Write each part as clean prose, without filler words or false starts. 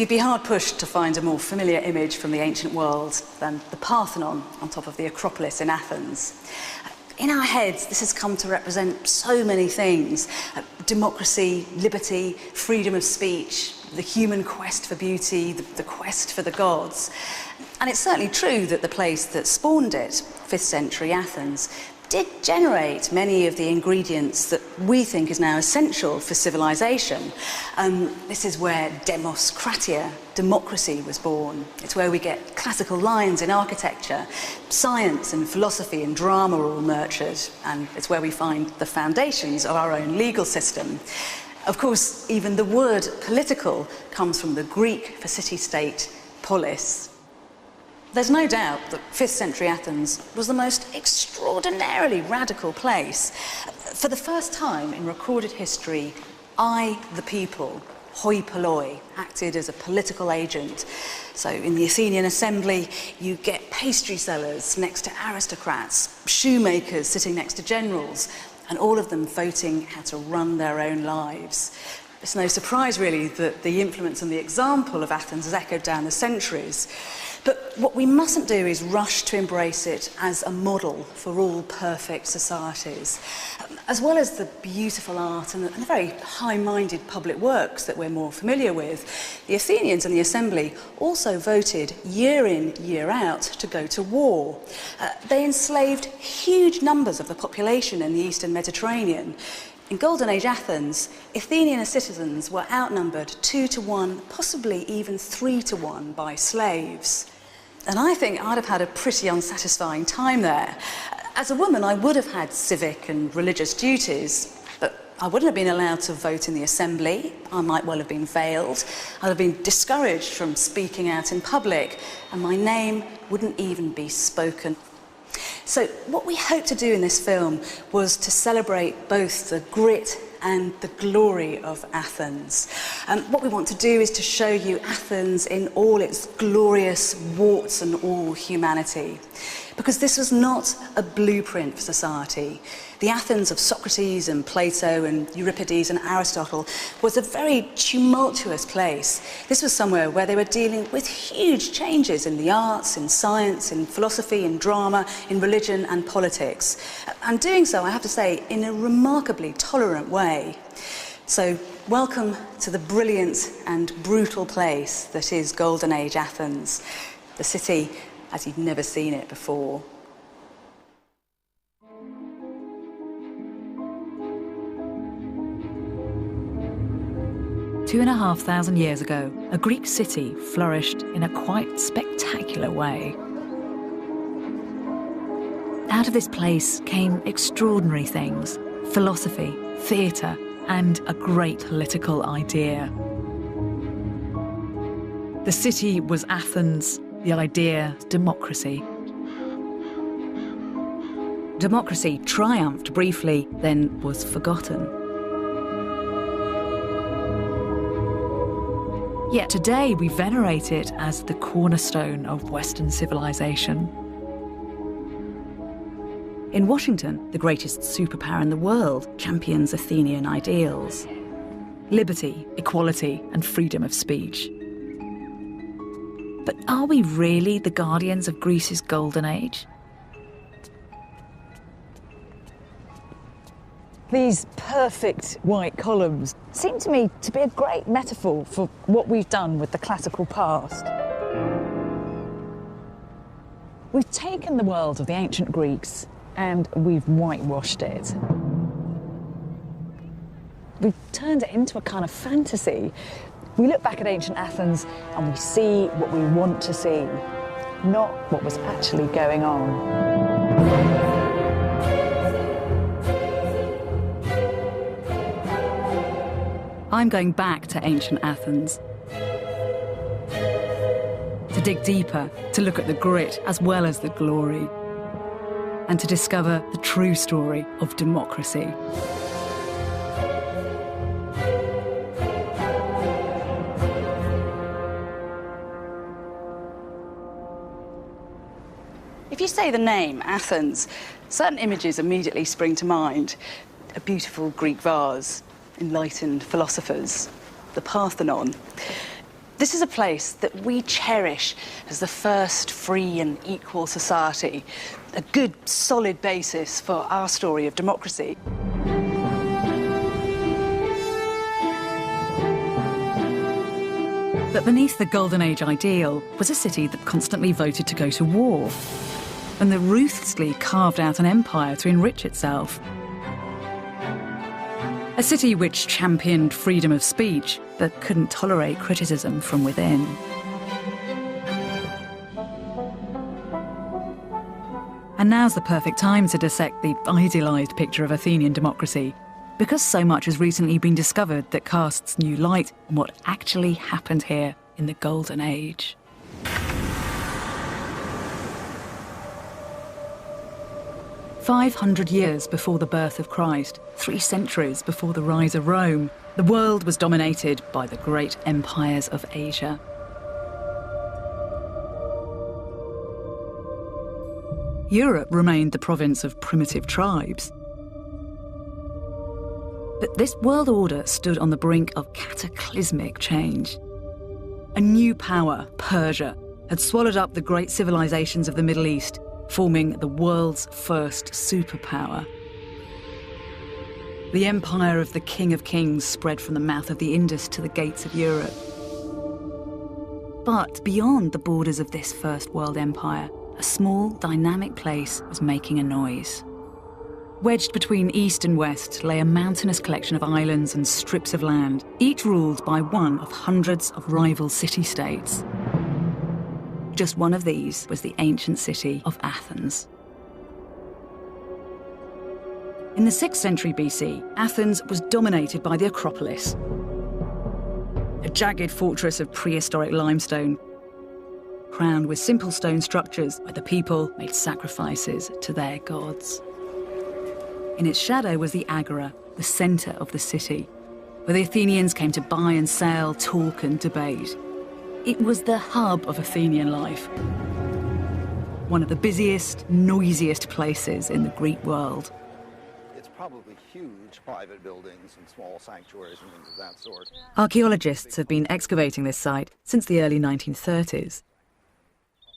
You'd be hard-pushed to find a more familiar image from the ancient world than the Parthenon on top of the Acropolis in Athens. In our heads, this has come to represent so many things: democracy, liberty, freedom of speech, the human quest for beauty, the quest for the gods. And it's certainly true that the place that spawned it, 5th century Athens, did generate many of the ingredients that we think is now essential for civilization. This is where demos kratia, democracy, was born. It's where we get classical lines in architecture, science and philosophy and drama are all nurtured, and it's where we find the foundations of our own legal system. Of course, even the word political comes from the Greek for city-state, polis. There's no doubt that 5th century Athens was the most extraordinarily radical place. For the first time in recorded history, I, the people, hoi polloi, acted as a political agent. So in the Athenian assembly, you get pastry sellers next to aristocrats, shoemakers sitting next to generals, and all of them voting how to run their own lives. It's no surprise, really, that the influence and the example of Athens has echoed down the centuries. But what we mustn't do is rush to embrace it as a model for all perfect societies. As well as the beautiful art and the very high-minded public works that we're more familiar with, the Athenians and the Assembly also voted year in, year out to go to war. They enslaved huge numbers of the population in the Eastern Mediterranean. In Golden Age Athens, Athenian citizens were outnumbered 2 to 1, possibly even 3 to 1 by slaves. And I think I'd have had a pretty unsatisfying time there. As a woman, I would have had civic and religious duties, but I wouldn't have been allowed to vote in the assembly. I might well have been veiled. I'd have been discouraged from speaking out in public, and my name wouldn't even be spoken. So what we hope to do in this film was to celebrate both the grit and the glory of Athens. What we want to do is to show you Athens in all its glorious warts and all humanity. Because this was not a blueprint for society. The Athens of Socrates and Plato and Euripides and Aristotle was a very tumultuous place. This was somewhere where they were dealing with huge changes in the arts, in science, in philosophy, in drama, in religion and politics. And doing so, I have to say, in a remarkably tolerant way. So, welcome to the brilliant and brutal place that is Golden Age Athens, the city as you've never seen it before. Two and a half thousand years ago, a Greek city flourished in a quite spectacular way. Out of this place came extraordinary things: philosophy, theatre, and a great political idea. The city was Athens, the idea, democracy. Democracy triumphed briefly, then was forgotten. Yet today we venerate it as the cornerstone of Western civilization. In Washington, the greatest superpower in the world champions Athenian ideals: liberty, equality, and freedom of speech. But are we really the guardians of Greece's golden age? These perfect white columns seem to me to be a great metaphor for what we've done with the classical past. We've taken the world of the ancient Greeks and we've whitewashed it. We've turned it into a kind of fantasy. We look back at ancient Athens and we see what we want to see, not what was actually going on. I'm going back to ancient Athens to dig deeper, to look at the grit as well as the glory, and to discover the true story of democracy. If you say the name Athens, certain images immediately spring to mind. A beautiful Greek vase, enlightened philosophers, the Parthenon. This is a place that we cherish as the first free and equal society, a good, solid basis for our story of democracy. But beneath the Golden Age ideal was a city that constantly voted to go to war and that ruthlessly carved out an empire to enrich itself. A city which championed freedom of speech but couldn't tolerate criticism from within. And now's the perfect time to dissect the idealised picture of Athenian democracy, because so much has recently been discovered that casts new light on what actually happened here in the Golden Age. "500 years before the birth of Christ, 3 centuries before the rise of Rome, the world was dominated by the great empires of Asia. Europe remained the province of primitive tribes. But this world order stood on the brink of cataclysmic change. A new power, Persia, had swallowed up the great civilizations of the Middle East, forming the world's first superpower. The empire of the King of Kings spread from the mouth of the Indus to the gates of Europe. But beyond the borders of this first world empire, a small, dynamic place was making a noise. Wedged between east and west lay a mountainous collection of islands and strips of land, each ruled by one of hundreds of rival city-states. Just one of these was the ancient city of Athens. In the 6th century BC, Athens was dominated by the Acropolis, a jagged fortress of prehistoric limestone, crowned with simple stone structures where the people made sacrifices to their gods. In its shadow was the Agora, the centre of the city, where the Athenians came to buy and sell, talk and debate. It was the hub of Athenian life, one of the busiest, noisiest places in the Greek world. It's probably huge private buildings and small sanctuaries and things of that sort. Archaeologists have been excavating this site since the early 1930s.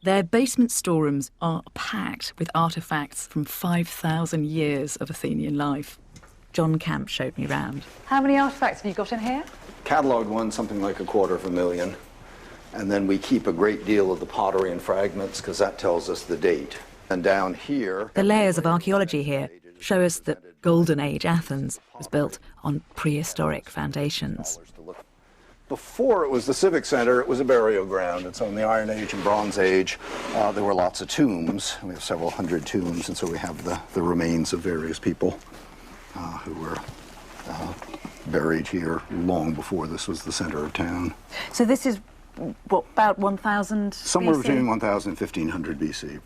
Their basement storerooms are packed with artefacts from 5,000 years of Athenian life. John Camp showed me round. How many artefacts have you got in here? Catalogued one, something like 250,000. And then we keep a great deal of the pottery and fragments because that tells us the date. And down here... The layers of archaeology here show us that Golden Age Athens was built on prehistoric foundations. Before it was the Civic Center, it was a burial ground. And so in the Iron Age and Bronze Age, there were lots of tombs. We have several hundred tombs, and so we have the remains of various people who were buried here long before this was the center of town. So this is, what, about 1,000 Somewhere BC? between 1,000 and 1,500 BC.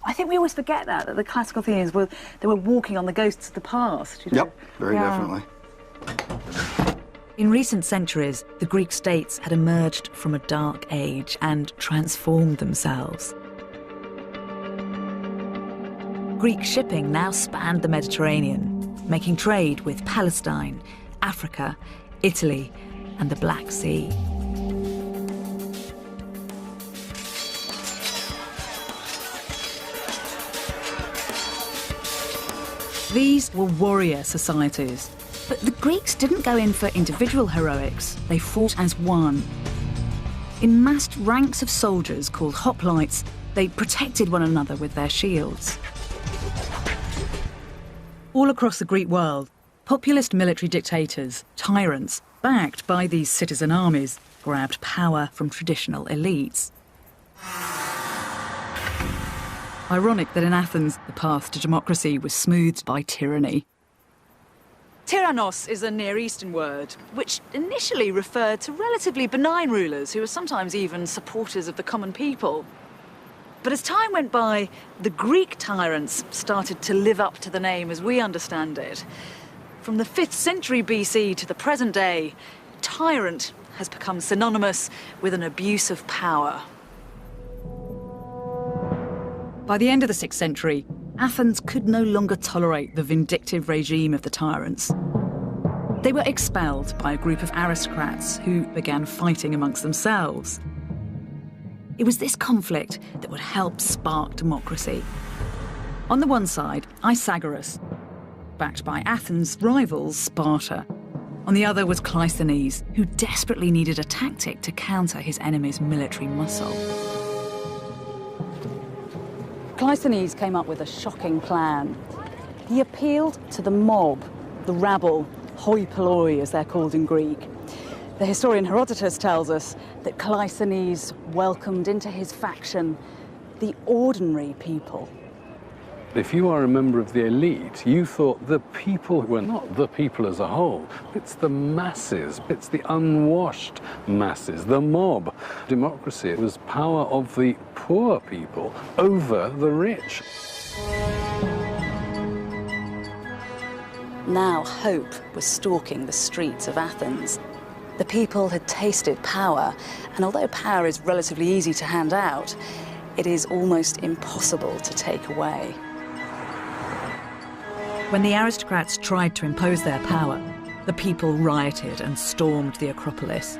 I think we always forget that the classical Athenians they were walking on the ghosts of the past. You know? Yep, very definitely. In recent centuries, the Greek states had emerged from a dark age and transformed themselves. Greek shipping now spanned the Mediterranean, making trade with Palestine, Africa, Italy, and the Black Sea. These were warrior societies. But the Greeks didn't go in for individual heroics, they fought as one. In massed ranks of soldiers called hoplites, they protected one another with their shields. All across the Greek world, populist military dictators, tyrants, backed by these citizen armies, grabbed power from traditional elites. Ironic that in Athens, the path to democracy was smoothed by tyranny. Tyrannos is a Near Eastern word, which initially referred to relatively benign rulers who were sometimes even supporters of the common people. But as time went by, the Greek tyrants started to live up to the name as we understand it. From the 5th century BC to the present day, tyrant has become synonymous with an abuse of power. By the end of the 6th century, Athens could no longer tolerate the vindictive regime of the tyrants. They were expelled by a group of aristocrats who began fighting amongst themselves. It was this conflict that would help spark democracy. On the one side, Isagoras, backed by Athens' rivals Sparta. On the other was Cleisthenes, who desperately needed a tactic to counter his enemy's military muscle. Cleisthenes came up with a shocking plan. He appealed to the mob, the rabble, hoi polloi as they're called in Greek. The historian Herodotus tells us that Cleisthenes welcomed into his faction the ordinary people. If you are a member of the elite, you thought the people were not the people as a whole. It's the masses, it's the unwashed masses, the mob. Democracy, it was power of the poor people over the rich. Now hope was stalking the streets of Athens. The people had tasted power, and although power is relatively easy to hand out, it is almost impossible to take away. When the aristocrats tried to impose their power, the people rioted and stormed the Acropolis.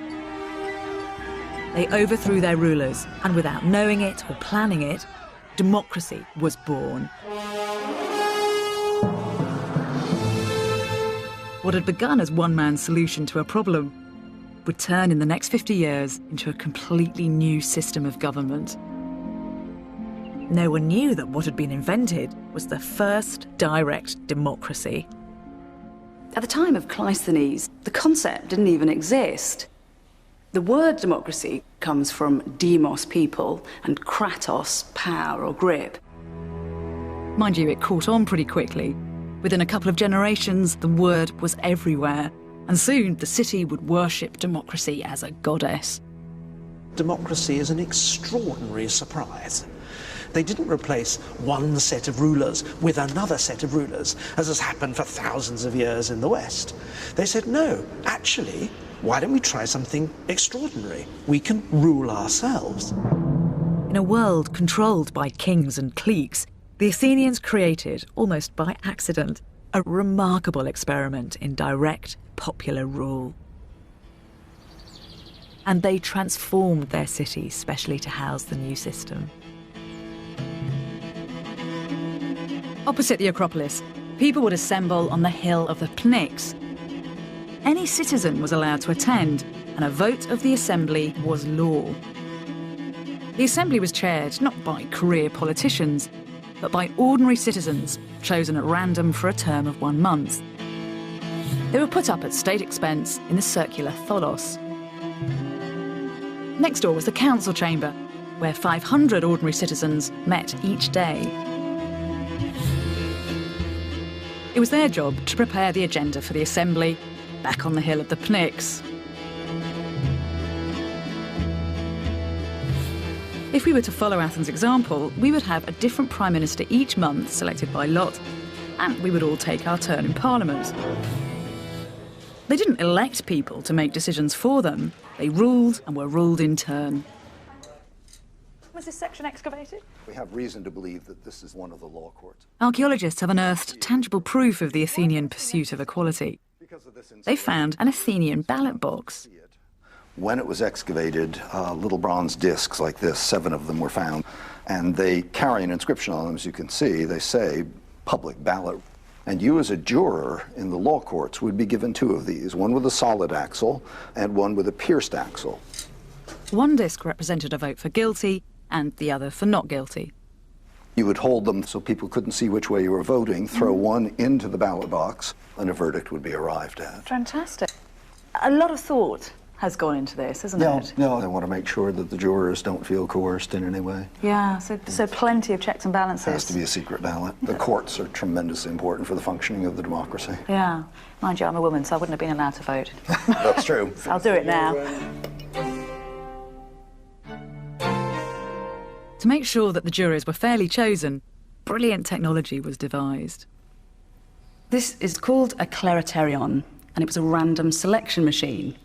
They overthrew their rulers, and without knowing it or planning it, democracy was born. What had begun as one man's solution to a problem would turn in the next 50 years into a completely new system of government. No one knew that what had been invented was the first direct democracy. At the time of Cleisthenes, the concept didn't even exist. The word democracy comes from demos, people, and kratos, power or grip. Mind you, it caught on pretty quickly. Within a couple of generations, the word was everywhere, and soon the city would worship democracy as a goddess. Democracy is an extraordinary surprise. They didn't replace one set of rulers with another set of rulers, as has happened for thousands of years in the West. They said, no, actually, why don't we try something extraordinary? We can rule ourselves. In a world controlled by kings and cliques, the Athenians created, almost by accident, a remarkable experiment in direct popular rule. And they transformed their city specially to house the new system. Opposite the Acropolis, people would assemble on the hill of the Pnyx. Any citizen was allowed to attend, and a vote of the assembly was law. The assembly was chaired not by career politicians, but by ordinary citizens chosen at random for a term of 1 month. They were put up at state expense in the circular tholos. Next door was the council chamber, where 500 ordinary citizens met each day. It was their job to prepare the agenda for the assembly back on the hill of the Pnyx. If we were to follow Athens' example, we would have a different prime minister each month selected by lot, and we would all take our turn in parliament. They didn't elect people to make decisions for them. They ruled and were ruled in turn. Was this section excavated? We have reason to believe that this is one of the law courts. Archaeologists have unearthed tangible proof of the Athenian pursuit of equality. They found an Athenian ballot box. When it was excavated, little bronze discs like this, 7 of them were found, and they carry an inscription on them, as you can see. They say, public ballot. And you as a juror in the law courts would be given 2 of these, one with a solid axle and one with a pierced axle. One disc represented a vote for guilty and the other for not guilty. You would hold them so people couldn't see which way you were voting, throw one into the ballot box, and a verdict would be arrived at. Fantastic. A lot of thought has gone into this, hasn't it? No, they want to make sure that the jurors don't feel coerced in any way. Yeah, so plenty of checks and balances. It has to be a secret ballot. The courts are tremendously important for the functioning of the democracy. Yeah. Mind you, I'm a woman, so I wouldn't have been allowed to vote. That's true. I'll do it now. To make sure that the jurors were fairly chosen, brilliant technology was devised. This is called a cleriterion, and it was a random selection machine.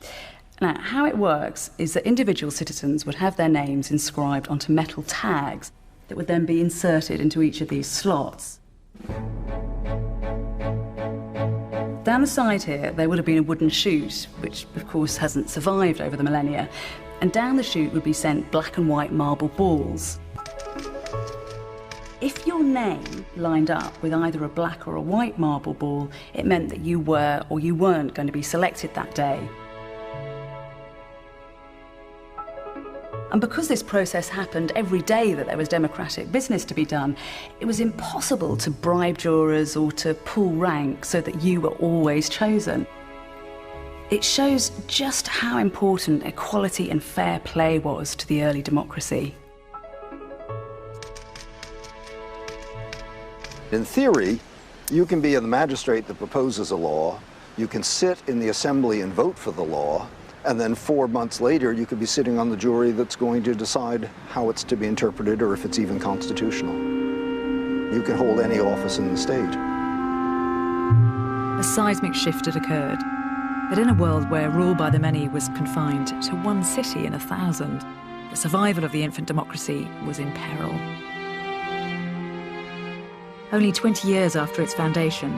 Now, how it works is that individual citizens would have their names inscribed onto metal tags that would then be inserted into each of these slots. Down the side here, there would have been a wooden chute, which of course hasn't survived over the millennia, and down the chute would be sent black and white marble balls. If your name lined up with either a black or a white marble ball, it meant that you were or you weren't going to be selected that day. And because this process happened every day that there was democratic business to be done, it was impossible to bribe jurors or to pull rank so that you were always chosen. It shows just how important equality and fair play was to the early democracy. In theory, you can be the magistrate that proposes a law, you can sit in the assembly and vote for the law, and then 4 months later you could be sitting on the jury that's going to decide how it's to be interpreted or if it's even constitutional. You can hold any office in the state. A seismic shift had occurred, but in a world where rule by the many was confined to one city in 1,000, the survival of the infant democracy was in peril. Only 20 years after its foundation,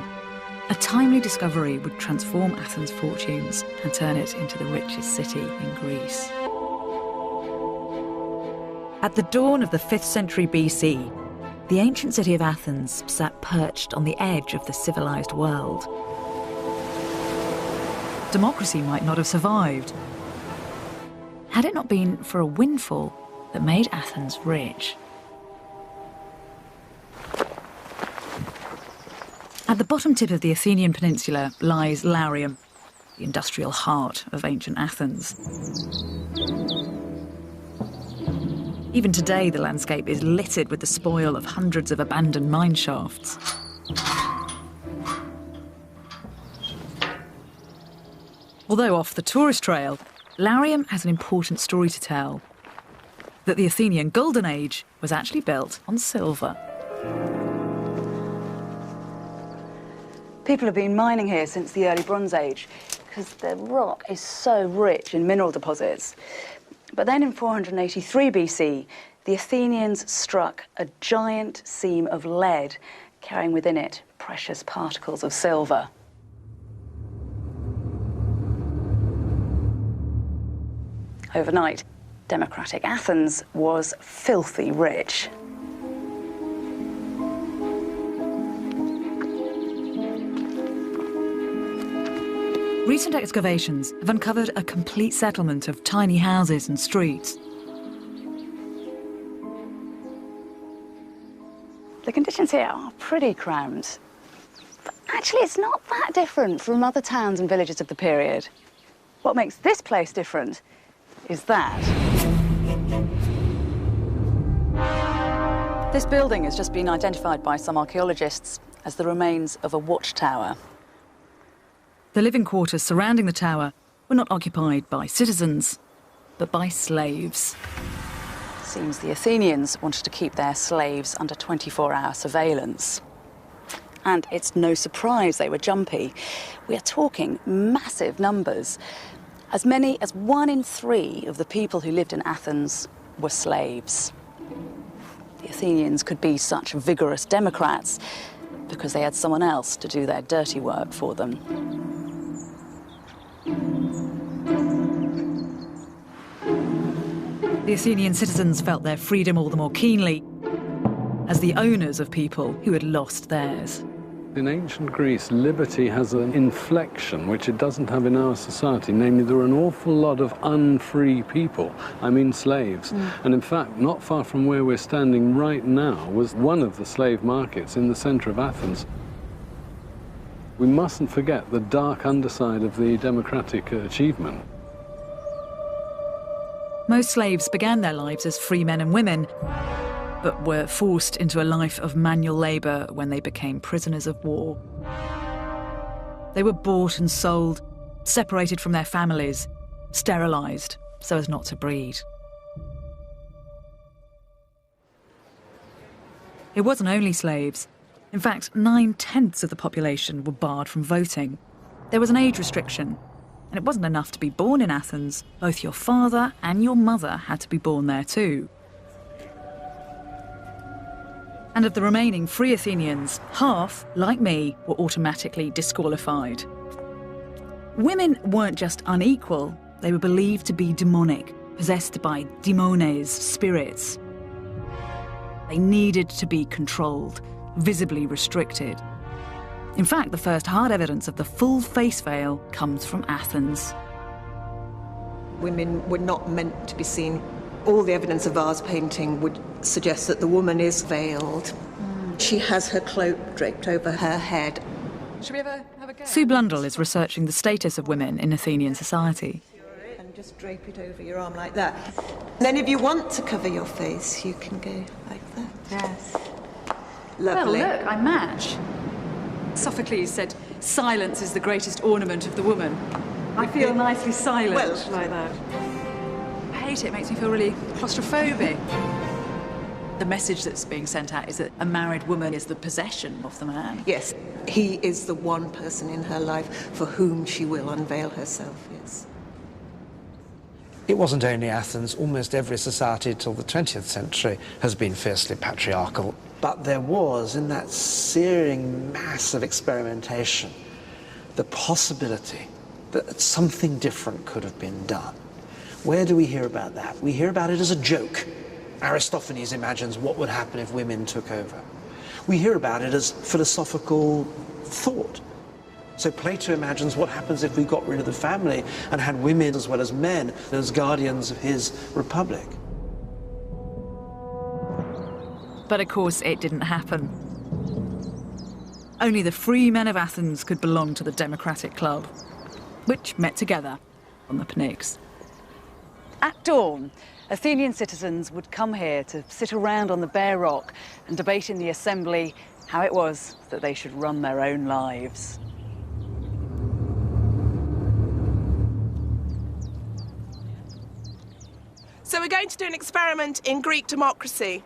a timely discovery would transform Athens' fortunes and turn it into the richest city in Greece. At the dawn of the 5th century BC, the ancient city of Athens sat perched on the edge of the civilized world. Democracy might not have survived had it not been for a windfall that made Athens rich. At the bottom tip of the Athenian peninsula lies Laurium, the industrial heart of ancient Athens. Even today, the landscape is littered with the spoil of hundreds of abandoned mine shafts. Although off the tourist trail, Laurium has an important story to tell: that the Athenian Golden Age was actually built on silver. People have been mining here since the early Bronze Age because the rock is so rich in mineral deposits. But then in 483 BC, the Athenians struck a giant seam of lead, carrying within it precious particles of silver. Overnight, democratic Athens was filthy rich. Recent excavations have uncovered a complete settlement of tiny houses and streets. The conditions here are pretty cramped. But actually, it's not that different from other towns and villages of the period. What makes this place different is that. This building has just been identified by some archaeologists as the remains of a watchtower. The living quarters surrounding the tower were not occupied by citizens, but by slaves. Seems the Athenians wanted to keep their slaves under 24-hour surveillance. And it's no surprise they were jumpy. We are talking massive numbers. As many as 1 in 3 of the people who lived in Athens were slaves. The Athenians could be such vigorous democrats because they had someone else to do their dirty work for them. The Athenian citizens felt their freedom all the more keenly as the owners of people who had lost theirs. In ancient Greece, liberty has an inflection which it doesn't have in our society, namely there are an awful lot of unfree people, I mean slaves. And in fact, not far from where we're standing right now was one of the slave markets in the centre of Athens. We mustn't forget the dark underside of the democratic achievement. Most slaves began their lives as free men and women, but were forced into a life of manual labour when they became prisoners of war. They were bought and sold, separated from their families, sterilised so as not to breed. It wasn't only slaves. In fact, 9/10 of the population were barred from voting. There was an age restriction, and it wasn't enough to be born in Athens. Both your father and your mother had to be born there too. And of the remaining free Athenians, half, like me, were automatically disqualified. Women weren't just unequal, they were believed to be demonic, possessed by daimones, spirits. They needed to be controlled, visibly restricted. In fact, the first hard evidence of the full face veil comes from Athens. Women were not meant to be seen. All the evidence of vase painting would suggest that the woman is veiled. She has her cloak draped over her head. Should we have a go? Sue Blundell is researching the status of women in Athenian society. And just drape it over your arm like that. Then if you want to cover your face, you can go like that. Yes. Lovely. Well, look, I match. Sophocles said, silence is the greatest ornament of the woman. I feel nicely silent like that. I hate it. It makes me feel really claustrophobic. The message that's being sent out is that a married woman is the possession of the man. Yes, he is the one person in her life for whom she will unveil herself, yes. It wasn't only Athens. Almost every society till the 20th century has been fiercely patriarchal. But there was, in that searing mass of experimentation, the possibility that something different could have been done. Where do we hear about that? We hear about it as a joke. Aristophanes imagines what would happen if women took over. We hear about it as philosophical thought. So Plato imagines what happens if we got rid of the family and had women as well as men as guardians of his republic. But of course, it didn't happen. Only the free men of Athens could belong to the democratic club, which met together on the Pnyx. At dawn, Athenian citizens would come here to sit around on the bare rock and debate in the assembly how it was that they should run their own lives. So we're going to do an experiment in Greek democracy.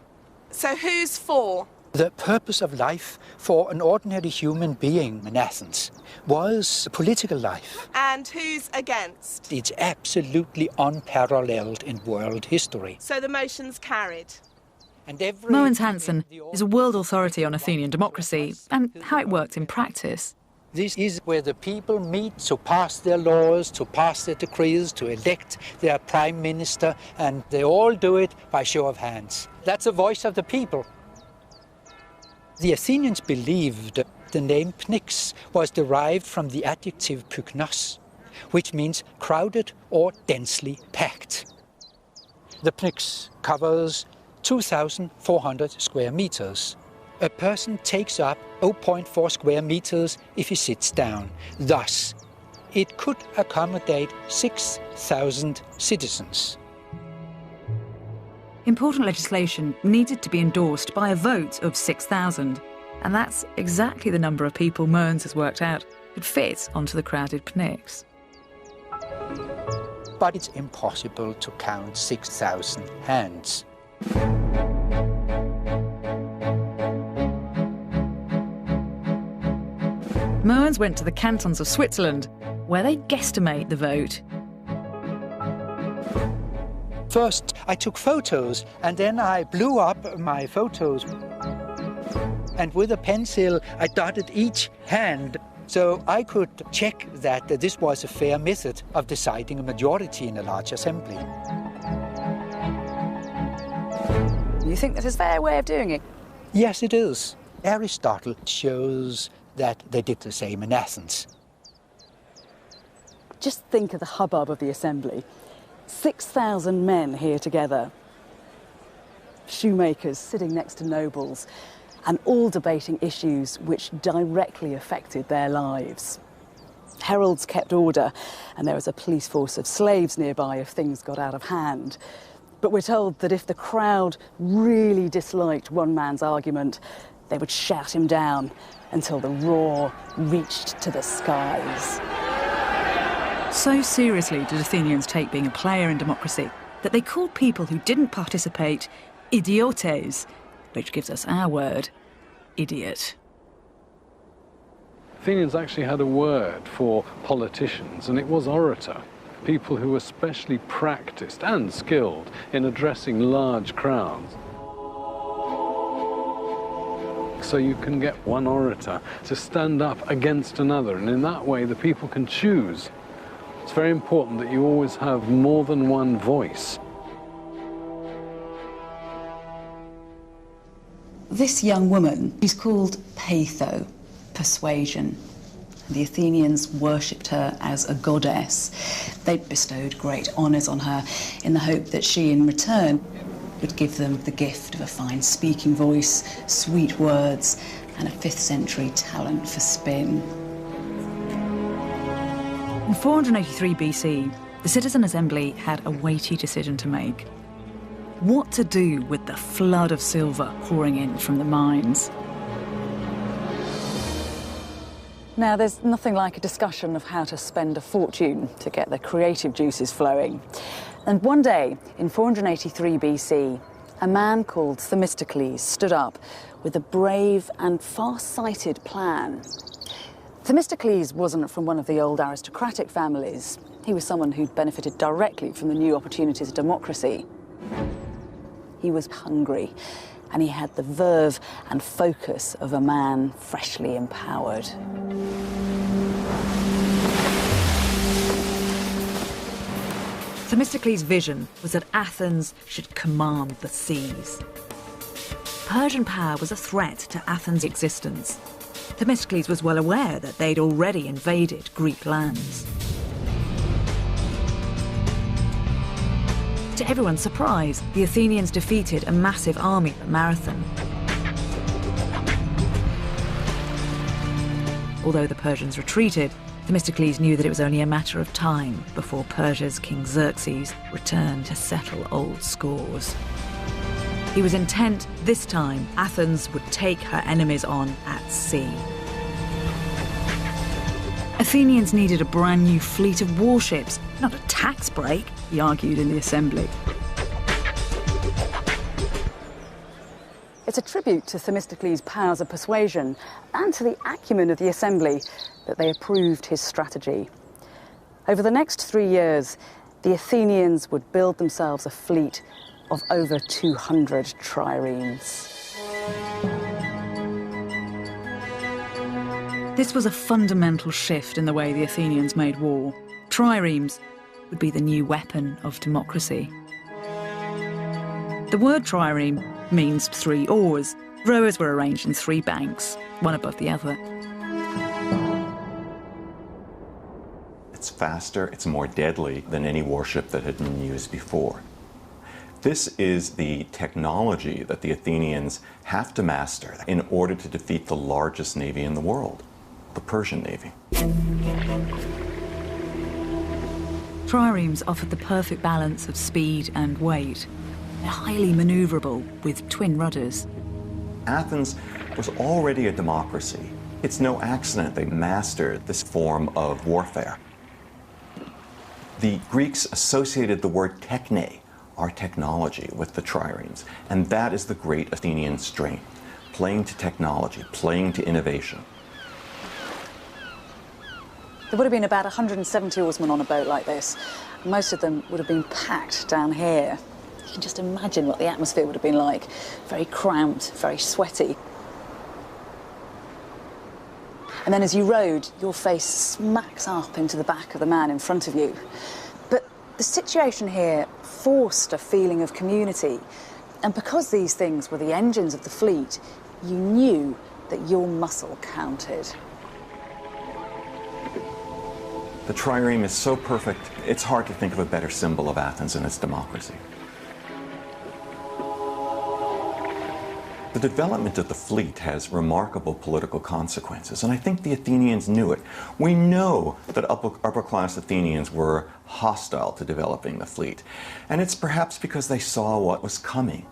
So who's for? The purpose of life for an ordinary human being in Athens was political life. And who's against? It's absolutely unparalleled in world history. So the motion's carried. And Mogens Hansen is a world authority on Athenian democracy and how it works in practice. This is where the people meet to pass their laws, to pass their decrees, to elect their prime minister, and they all do it by show of hands. That's the voice of the people. The Athenians believed the name Pnyx was derived from the adjective pyknos, which means crowded or densely packed. The Pnyx covers 2,400 square meters. A person takes up 0.4 square meters if he sits down. Thus, it could accommodate 6,000 citizens. Important legislation needed to be endorsed by a vote of 6,000, and that's exactly the number of people Mogens has worked out would fit onto the crowded Pnyx. But it's impossible to count 6,000 hands. Mogens went to the cantons of Switzerland, where they guesstimate the vote. First, I took photos, and then I blew up my photos. And with a pencil, I dotted each hand, so I could check that this was a fair method of deciding a majority in a large assembly. You think that's a fair way of doing it? Yes, it is. Aristotle shows that they did the same in Athens. Just think of the hubbub of the assembly. 6,000 men here together. Shoemakers sitting next to nobles, and all debating issues which directly affected their lives. Heralds kept order, and there was a police force of slaves nearby if things got out of hand. But we're told that if the crowd really disliked one man's argument, they would shout him down until the roar reached to the skies. So seriously did Athenians take being a player in democracy that they called people who didn't participate idiotes, which gives us our word, idiot. Athenians actually had a word for politicians, and it was orator. People who were specially practiced and skilled in addressing large crowds. so you can get one orator to stand up against another, and in that way the people can choose. It's very important that you always have more than one voice. This young woman, she's called Peitho, persuasion. The Athenians worshipped her as a goddess. They bestowed great honours on her in the hope that she, in return, would give them the gift of a fine speaking voice, sweet words, and a 5th century talent for spin. In 483 BC, the Citizen Assembly had a weighty decision to make. What to do with the flood of silver pouring in from the mines? Now, there's nothing like a discussion of how to spend a fortune to get the creative juices flowing. And one day, in 483 BC, a man called Themistocles stood up with a brave and far-sighted plan. Themistocles wasn't from one of the old aristocratic families. He was someone who'd benefited directly from the new opportunities of democracy. He was hungry, and he had the verve and focus of a man freshly empowered. Themistocles' vision was that Athens should command the seas. Persian power was a threat to Athens' existence. Themistocles was well aware that they'd already invaded Greek lands. To everyone's surprise, the Athenians defeated a massive army at Marathon. Although the Persians retreated, Themistocles knew that it was only a matter of time before Persia's King Xerxes returned to settle old scores. He was intent this time Athens would take her enemies on at sea. Athenians needed a brand new fleet of warships, not a tax break, he argued in the assembly. It's a tribute to Themistocles' powers of persuasion and to the acumen of the assembly that they approved his strategy. Over the next 3 years, the Athenians would build themselves a fleet of over 200 triremes. This was a fundamental shift in the way the Athenians made war. Triremes would be the new weapon of democracy. The word trireme means 3 oars. Rowers were arranged in 3 banks, one above the other. It's faster, it's more deadly than any warship that had been used before. This is the technology that the Athenians have to master in order to defeat the largest navy in the world, the Persian navy. Triremes offered the perfect balance of speed and weight. They're highly maneuverable with twin rudders. Athens was already a democracy. It's no accident they mastered this form of warfare. The Greeks associated the word techne, our technology, with the triremes, and that is the great Athenian strength, playing to technology, playing to innovation. There would have been about 170 oarsmen on a boat like this. Most of them would have been packed down here. You can just imagine what the atmosphere would have been like. Very cramped, very sweaty. And then as you rowed, your face smacks up into the back of the man in front of you. But the situation here forced a feeling of community. And because these things were the engines of the fleet, you knew that your muscle counted. The trireme is so perfect, it's hard to think of a better symbol of Athens and its democracy. The development of the fleet has remarkable political consequences, and I think the Athenians knew it. We know that upper-class Athenians were hostile to developing the fleet, and it's perhaps because they saw what was coming.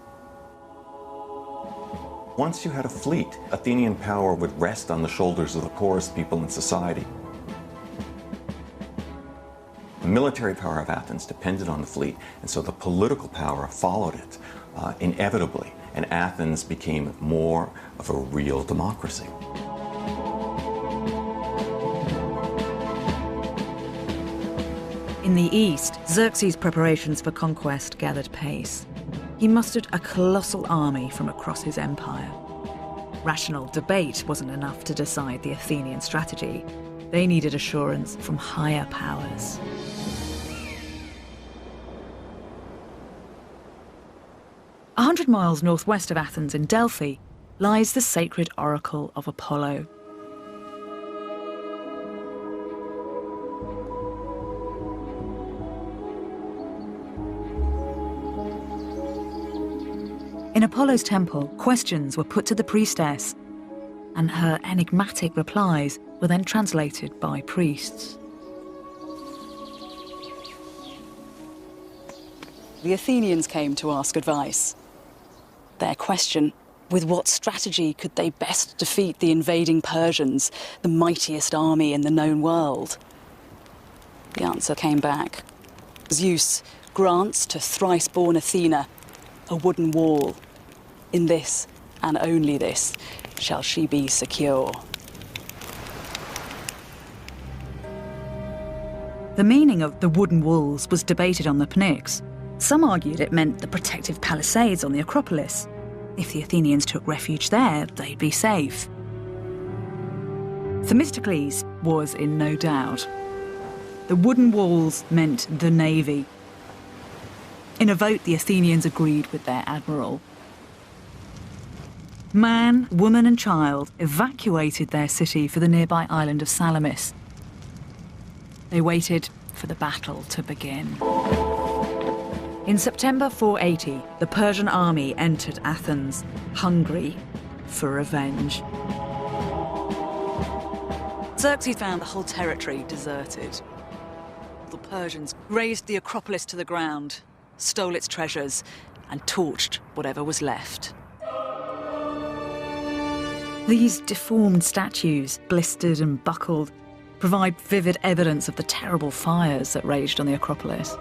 Once you had a fleet, Athenian power would rest on the shoulders of the poorest people in society. The military power of Athens depended on the fleet, and so the political power followed it inevitably, and Athens became more of a real democracy. In the east, Xerxes' preparations for conquest gathered pace. He mustered a colossal army from across his empire. Rational debate wasn't enough to decide the Athenian strategy. They needed assurance from higher powers. A 100 miles northwest of Athens in Delphi lies the sacred oracle of Apollo. In Apollo's temple, questions were put to the priestess, and her enigmatic replies were then translated by priests. The Athenians came to ask advice. Their question: with what strategy could they best defeat the invading Persians, the mightiest army in the known world? The answer came back. Zeus grants to thrice-born Athena a wooden wall. In this, and only this, shall she be secure. The meaning of the wooden walls was debated on the Pnyx. Some argued it meant the protective palisades on the Acropolis. If the Athenians took refuge there, they'd be safe. Themistocles was in no doubt. The wooden walls meant the navy. In a vote, the Athenians agreed with their admiral. Man, woman and child evacuated their city for the nearby island of Salamis. They waited for the battle to begin. In September 480, the Persian army entered Athens, hungry for revenge. Xerxes found the whole territory deserted. The Persians razed the Acropolis to the ground, stole its treasures, and torched whatever was left. These deformed statues, blistered and buckled, provide vivid evidence of the terrible fires that raged on the Acropolis.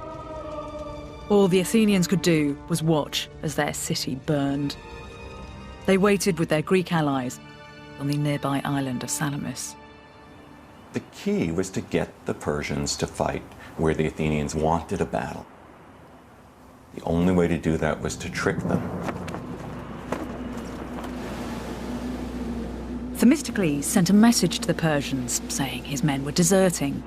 All the Athenians could do was watch as their city burned. They waited with their Greek allies on the nearby island of Salamis. The key was to get the Persians to fight where the Athenians wanted a battle. The only way to do that was to trick them. Themistocles sent a message to the Persians saying his men were deserting.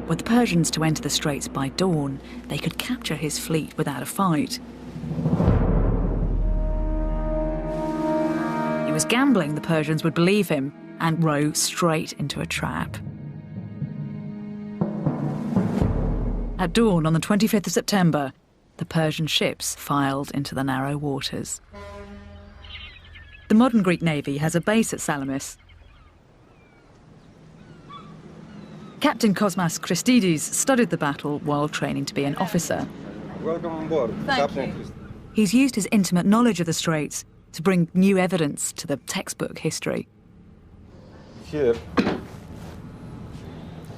Were the Persians to enter the straits by dawn, they could capture his fleet without a fight. He was gambling the Persians would believe him and row straight into a trap. At dawn on the 25th of September, the Persian ships filed into the narrow waters. The modern Greek navy has a base at Salamis. Captain Cosmas Christides studied the battle while training to be an officer. Welcome on board. Thank Captain you. He's used his intimate knowledge of the Straits to bring new evidence to the textbook history. Here,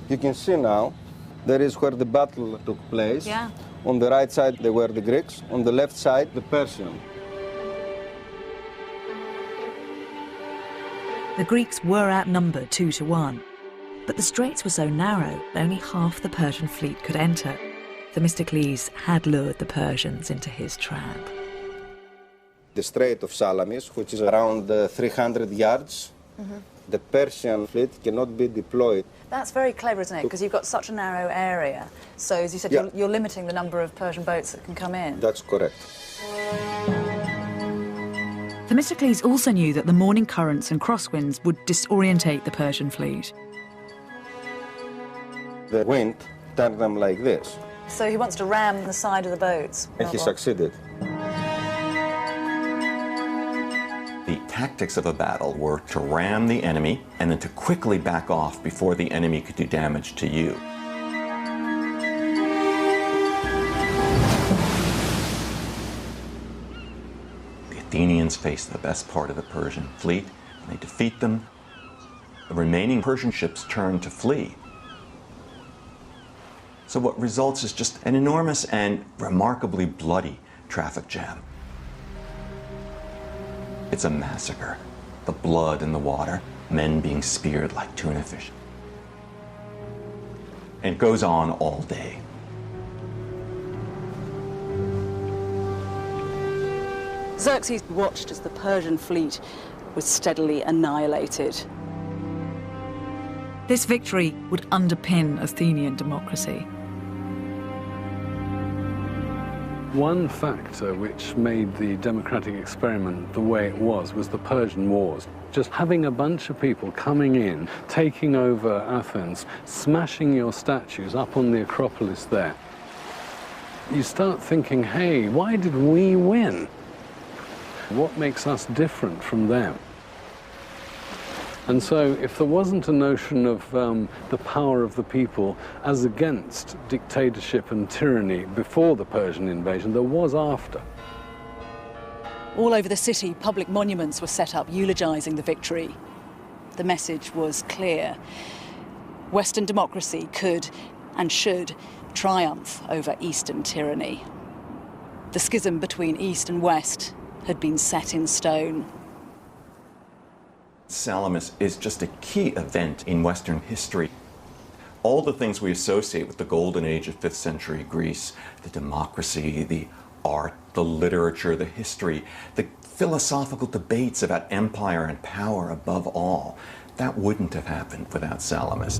you can see now, there is where the battle took place. Yeah. On the right side, they were the Greeks. On the left side, the Persians. The Greeks were outnumbered 2-1, but the straits were so narrow that only half the Persian fleet could enter. Themistocles had lured the Persians into his trap. The Strait of Salamis, which is around 300 yards, the Persian fleet cannot be deployed. That's very clever, isn't it? Because you've got such a narrow area. So, as you said, Yeah. you're limiting the number of Persian boats that can come in. That's correct. Themistocles also knew that the morning currents and crosswinds would disorientate the Persian fleet. The wind turned them like this, So he wants to ram the side of the boats. and he succeeded. The tactics of a battle were to ram the enemy and then to quickly back off before the enemy could do damage to you. The Athenians face the best part of the Persian fleet, and they defeat them. The remaining Persian ships turn to flee. So what results is just an enormous and remarkably bloody traffic jam. It's a massacre. The blood in the water, men being speared like tuna fish. And it goes on all day. Xerxes watched as the Persian fleet was steadily annihilated. This victory would underpin Athenian democracy. One factor which made the democratic experiment the way it was the Persian Wars. Just having a bunch of people coming in, taking over Athens, smashing your statues up on the Acropolis there. You start thinking, hey, why did we win? What makes us different from them? And so if there wasn't a notion of the power of the people as against dictatorship and tyranny before the Persian invasion, there was after. All over the city, public monuments were set up eulogising the victory. The message was clear. Western democracy could and should triumph over Eastern tyranny. The schism between East and West had been set in stone. Salamis is just a key event in Western history. All the things we associate with the golden age of 5th century Greece, the democracy, the art, the literature, the history, the philosophical debates about empire and power above all, that wouldn't have happened without Salamis.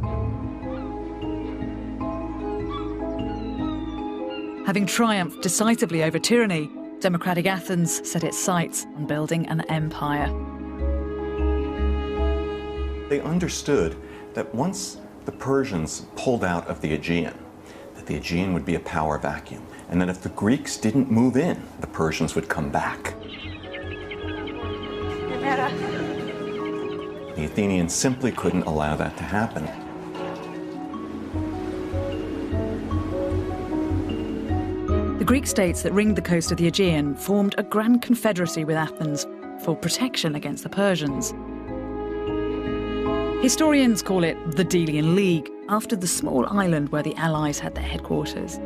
Having triumphed decisively over tyranny, democratic Athens set its sights on building an empire. They understood that once the Persians pulled out of the Aegean, that the Aegean would be a power vacuum, and that if the Greeks didn't move in, the Persians would come back. The Athenians simply couldn't allow that to happen. The Greek states that ringed the coast of the Aegean formed a grand confederacy with Athens for protection against the Persians. Historians call it the Delian League, after the small island where the Allies had their headquarters.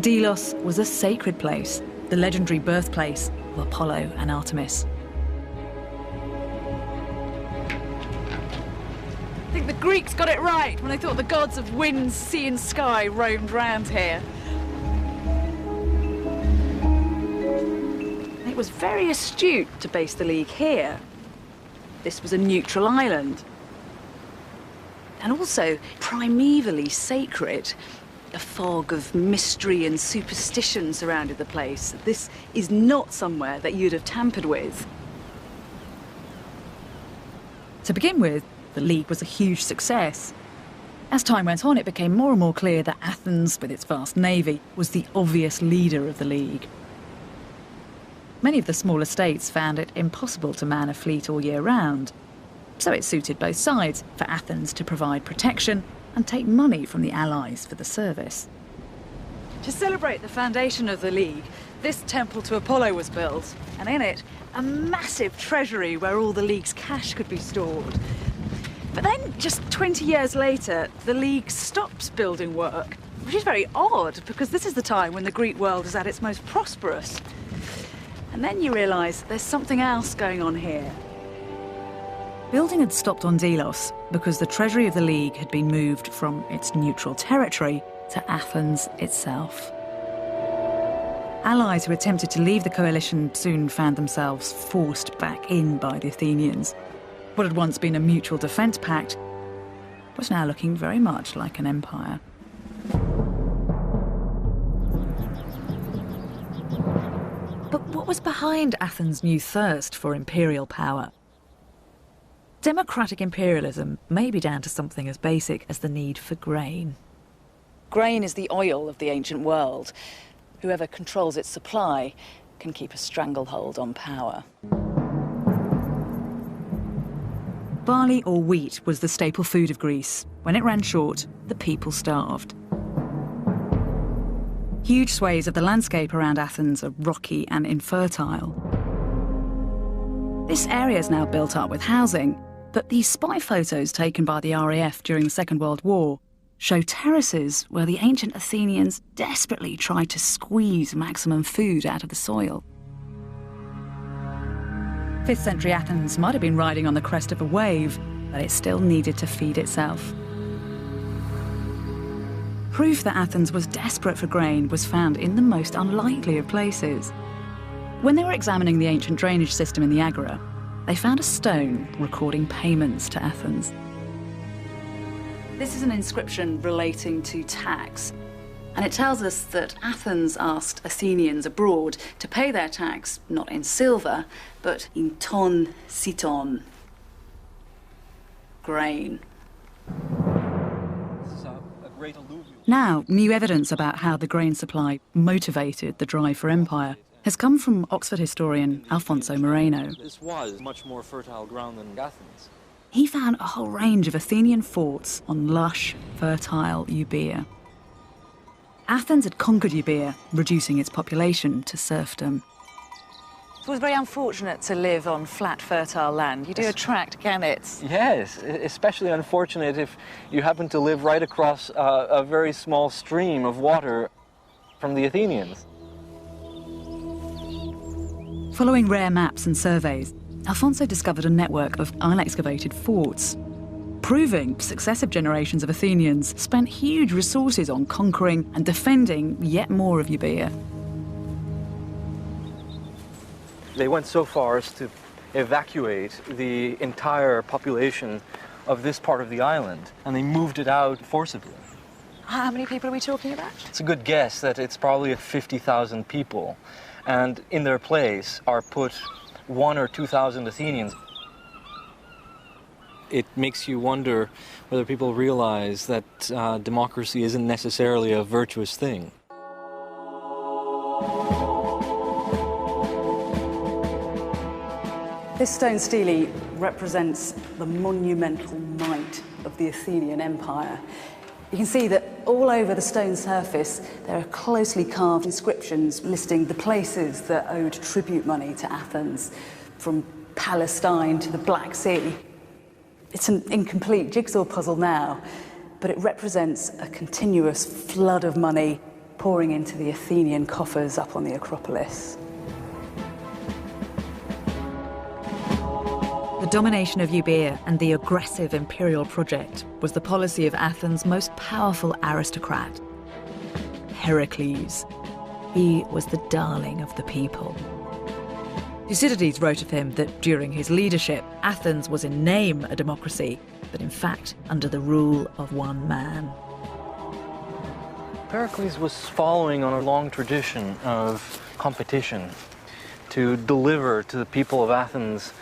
Delos was a sacred place, the legendary birthplace of Apollo and Artemis. I think the Greeks got it right when they thought the gods of wind, sea and sky roamed round here. It was very astute to base the League here. This was a neutral island. And also primevally sacred. A fog of mystery and superstition surrounded the place. This is not somewhere that you'd have tampered with. To begin with, the League was a huge success. As time went on, it became more and more clear that Athens, with its vast navy, was the obvious leader of the League. Many of the smaller states found it impossible to man a fleet all year round, so it suited both sides for Athens to provide protection and take money from the Allies for the service. To celebrate the foundation of the League, this temple to Apollo was built, and in it, a massive treasury where all the League's cash could be stored. But then, just 20 years later, the League stops building work, which is very odd, because this is the time when the Greek world is at its most prosperous. And then you realise there's something else going on here. Building had stopped on Delos because the treasury of the League had been moved from its neutral territory to Athens itself. Allies who attempted to leave the coalition soon found themselves forced back in by the Athenians. What had once been a mutual defence pact was now looking very much like an empire. But what was behind Athens' new thirst for imperial power? Democratic imperialism may be down to something as basic as the need for grain. Grain is the oil of the ancient world. Whoever controls its supply can keep a stranglehold on power. Barley or wheat was the staple food of Greece. When it ran short, the people starved. Huge swathes of the landscape around Athens are rocky and infertile. This area is now built up with housing, but these spy photos taken by the RAF during the Second World War show terraces where the ancient Athenians desperately tried to squeeze maximum food out of the soil. 5th century Athens might have been riding on the crest of a wave, but it still needed to feed itself. Proof that Athens was desperate for grain was found in the most unlikely of places. When they were examining the ancient drainage system in the Agora, they found a stone recording payments to Athens. This is an inscription relating to tax, and it tells us that Athens asked Athenians abroad to pay their tax not in silver, but in ton siton, grain. Now, new evidence about how the grain supply motivated the drive for empire has come from Oxford historian Alfonso Moreno. This was much more fertile ground than Athens. He found a whole range of Athenian forts on lush, fertile Euboea. Athens had conquered Euboea, reducing its population to serfdom. It was very unfortunate to live on flat, fertile land. You do attract gannets. Yes, especially unfortunate if you happen to live right across a very small stream of water from the Athenians. Following rare maps and surveys, Alfonso discovered a network of unexcavated forts, proving successive generations of Athenians spent huge resources on conquering and defending yet more of Euboea. They went so far as to evacuate the entire population of this part of the island, and they moved it out forcibly. How many people are we talking about? It's a good guess that it's probably 50,000 people, and in their place are put 1,000 or 2,000 Athenians. It makes you wonder whether people realize that democracy isn't necessarily a virtuous thing. This stone stele represents the monumental might of the Athenian Empire. You can see that all over the stone surface there are closely carved inscriptions listing the places that owed tribute money to Athens, from Palestine to the Black Sea. It's an incomplete jigsaw puzzle now, but it represents a continuous flood of money pouring into the Athenian coffers up on the Acropolis. The domination of Euboea and the aggressive imperial project was the policy of Athens' most powerful aristocrat, Pericles. He was the darling of the people. Thucydides wrote of him that during his leadership, Athens was in name a democracy, but in fact under the rule of one man. Pericles was following on a long tradition of competition to deliver to the people of Athens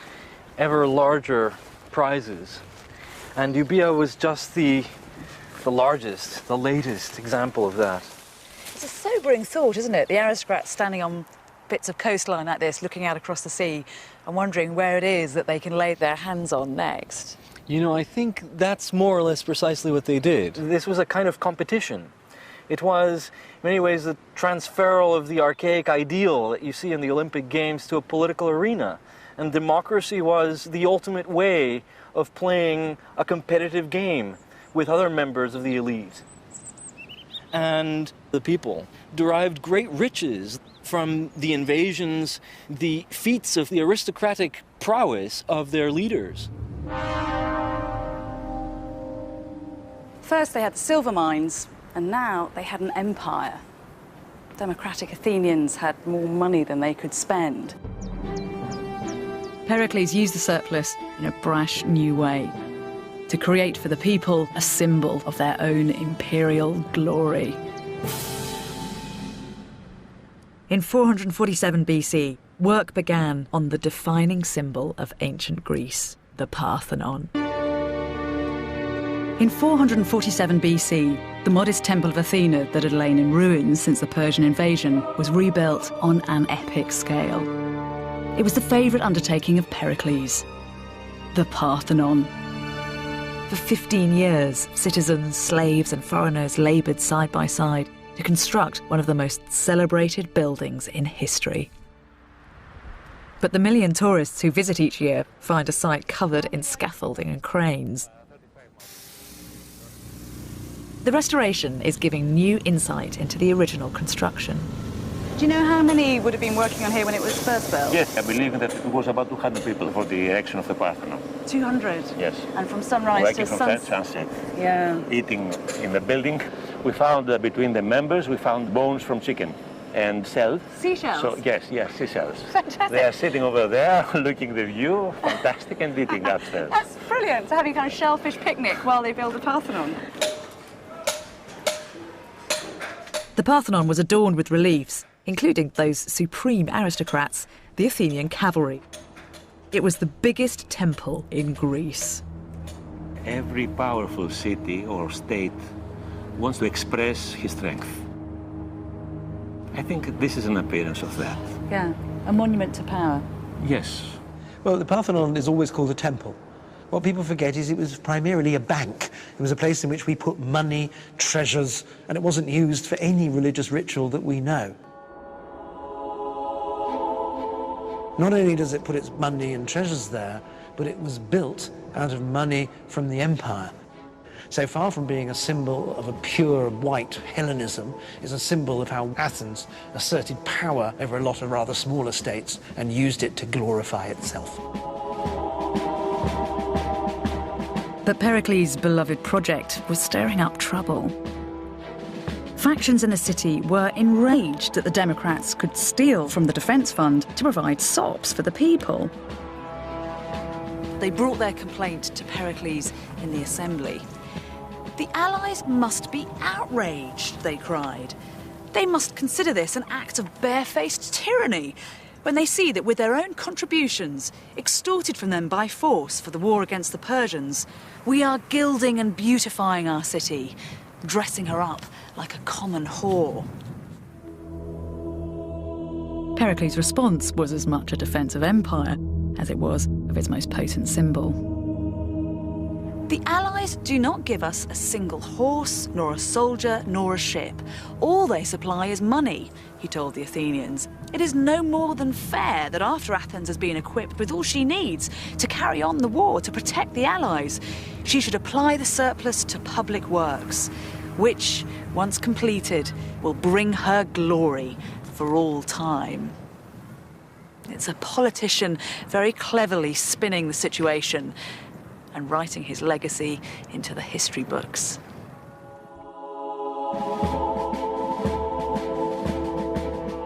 ever larger prizes. And Euboea was just the largest, the latest example of that. It's a sobering thought, isn't it? The aristocrats standing on bits of coastline like this, looking out across the sea and wondering where it is that they can lay their hands on next. You know, I think that's more or less precisely what they did. This was a kind of competition. It was, in many ways, the transferal of the archaic ideal that you see in the Olympic Games to a political arena. And democracy was the ultimate way of playing a competitive game with other members of the elite. And the people derived great riches from the invasions, the feats of the aristocratic prowess of their leaders. First they had the silver mines, and now they had an empire. Democratic Athenians had more money than they could spend. Pericles used the surplus in a brash new way to create for the people a symbol of their own imperial glory. In 447 BC, work began on the defining symbol of ancient Greece, the Parthenon. In 447 BC, the modest temple of Athena that had lain in ruins since the Persian invasion was rebuilt on an epic scale. It was the favourite undertaking of Pericles, the Parthenon. For 15 years, citizens, slaves and foreigners laboured side by side to construct one of the most celebrated buildings in history. But the million tourists who visit each year find a site covered in scaffolding and cranes. The restoration is giving new insight into the original construction. Do you know how many would have been working on here when it was first built? Yes, I believe that it was about 200 people for the erection of the Parthenon. 200? Yes. And from sunrise working to from sunset? sunset. Yeah. Eating in the building. We found between the members, we found bones from chicken. and shells. Seashells? So, yes, seashells. Fantastic. They are sitting over there, looking the view, fantastic, and eating upstairs. That's brilliant, so having a kind of shellfish picnic while they build the Parthenon. The Parthenon was adorned with reliefs, including those supreme aristocrats, the Athenian cavalry. It was the biggest temple in Greece. Every powerful city or state wants to express his strength. I think this is an appearance of that. Yeah, a monument to power. Yes. Well, the Parthenon is always called a temple. What people forget is it was primarily a bank. It was a place in which we put money, treasures, and it wasn't used for any religious ritual that we know. Not only does it put its money and treasures there, but it was built out of money from the empire. So far from being a symbol of a pure white Hellenism, is a symbol of how Athens asserted power over a lot of rather smaller states and used it to glorify itself. But Pericles' beloved project was stirring up trouble. Factions in the city were enraged that the Democrats could steal from the defence fund to provide sops for the people. They brought their complaint to Pericles in the assembly. The allies must be outraged, they cried. They must consider this an act of barefaced tyranny when they see that with their own contributions, extorted from them by force for the war against the Persians, we are gilding and beautifying our city, dressing her up like a common whore. Pericles' response was as much a defence of empire as it was of its most potent symbol. The allies do not give us a single horse, nor a soldier, nor a ship. All they supply is money, he told the Athenians. It is no more than fair that after Athens has been equipped with all she needs to carry on the war to protect the allies, she should apply the surplus to public works, which, once completed, will bring her glory for all time. It's a politician very cleverly spinning the situation and writing his legacy into the history books.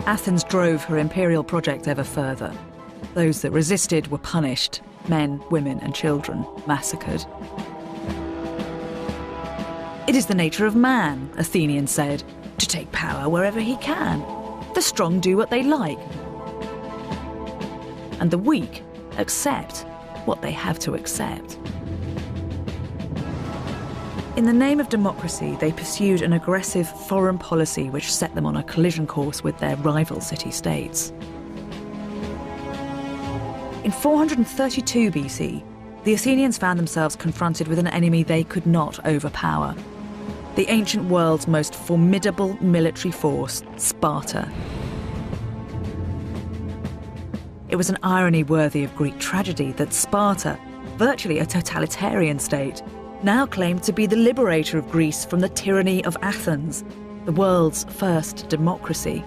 Athens drove her imperial project ever further. Those that resisted were punished, men, women and children massacred. It is the nature of man, Athenians said, to take power wherever he can. The strong do what they like, and the weak accept what they have to accept. In the name of democracy, they pursued an aggressive foreign policy which set them on a collision course with their rival city-states. In 432 BC, the Athenians found themselves confronted with an enemy they could not overpower. The ancient world's most formidable military force, Sparta. It was an irony worthy of Greek tragedy that Sparta, virtually a totalitarian state, now claimed to be the liberator of Greece from the tyranny of Athens, the world's first democracy.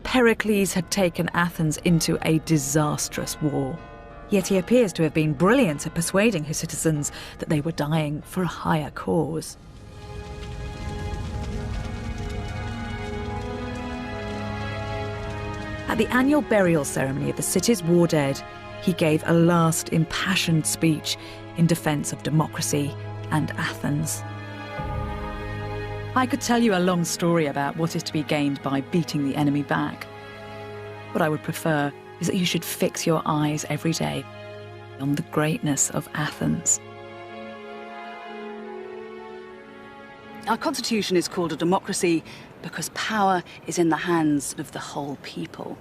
Pericles had taken Athens into a disastrous war, yet he appears to have been brilliant at persuading his citizens that they were dying for a higher cause. At the annual burial ceremony of the city's war dead, he gave a last impassioned speech in defence of democracy and Athens. I could tell you a long story about what is to be gained by beating the enemy back. What I would prefer is that you should fix your eyes every day on the greatness of Athens. Our constitution is called a democracy because power is in the hands of the whole people.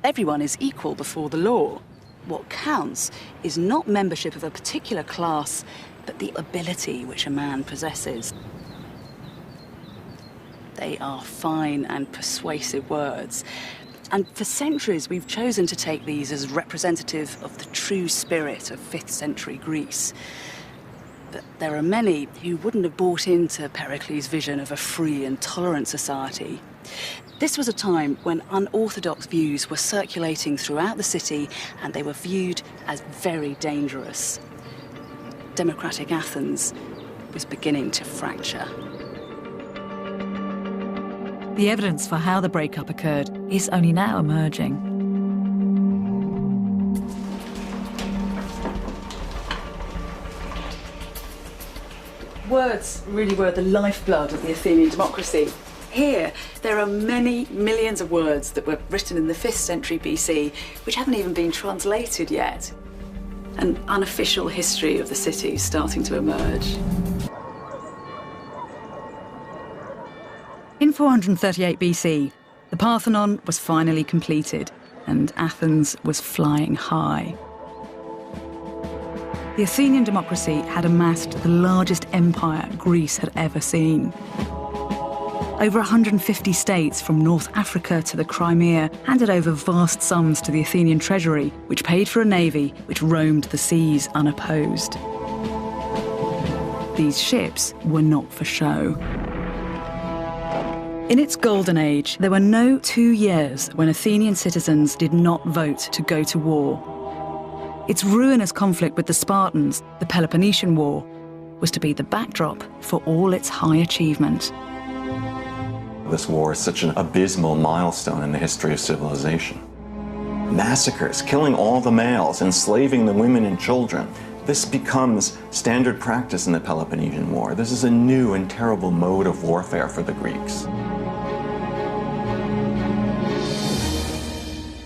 Everyone is equal before the law. What counts is not membership of a particular class, but the ability which a man possesses. They are fine and persuasive words. And for centuries, we've chosen to take these as representative of the true spirit of 5th century Greece. But there are many who wouldn't have bought into Pericles' vision of a free and tolerant society. This was a time when unorthodox views were circulating throughout the city, and they were viewed as very dangerous. Democratic Athens was beginning to fracture. The evidence for how the breakup occurred is only now emerging. Words really were the lifeblood of the Athenian democracy. Here, there are many millions of words that were written in the 5th century BC, which haven't even been translated yet. An unofficial history of the city is starting to emerge. In 438 BC, the Parthenon was finally completed, and Athens was flying high. The Athenian democracy had amassed the largest empire Greece had ever seen. Over 150 states from North Africa to the Crimea handed over vast sums to the Athenian treasury, which paid for a navy which roamed the seas unopposed. These ships were not for show. In its golden age, there were no 2 years when Athenian citizens did not vote to go to war. Its ruinous conflict with the Spartans, the Peloponnesian War, was to be the backdrop for all its high achievement. This war is such an abysmal milestone in the history of civilization. Massacres, killing all the males, enslaving the women and children. This becomes standard practice in the Peloponnesian War. This is a new and terrible mode of warfare for the Greeks.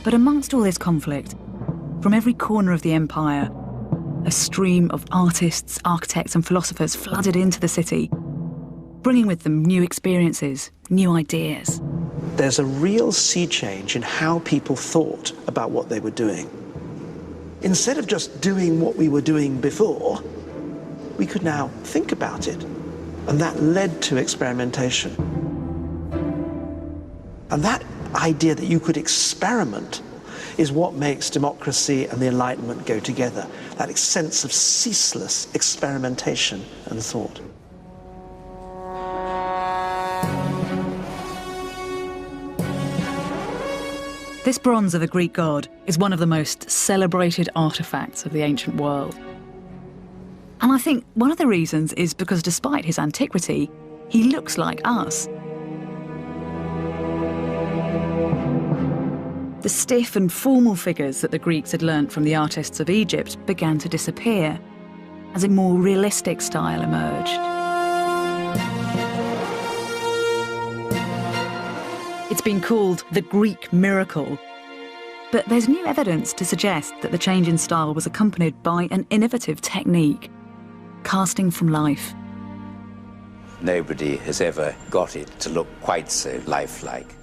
But amongst all this conflict, from every corner of the empire, a stream of artists, architects and philosophers flooded into the city, bringing with them new experiences, new ideas. There's a real sea change in how people thought about what they were doing. Instead of just doing what we were doing before, we could now think about it. And that led to experimentation. And that idea that you could experiment is what makes democracy and the Enlightenment go together. That sense of ceaseless experimentation and thought. This bronze of a Greek god is one of the most celebrated artefacts of the ancient world. And I think one of the reasons is because despite his antiquity, he looks like us. The stiff and formal figures that the Greeks had learnt from the artists of Egypt began to disappear as a more realistic style emerged. It's been called the Greek miracle, but there's new evidence to suggest that the change in style was accompanied by an innovative technique, casting from life. Nobody has ever got it to look quite so lifelike.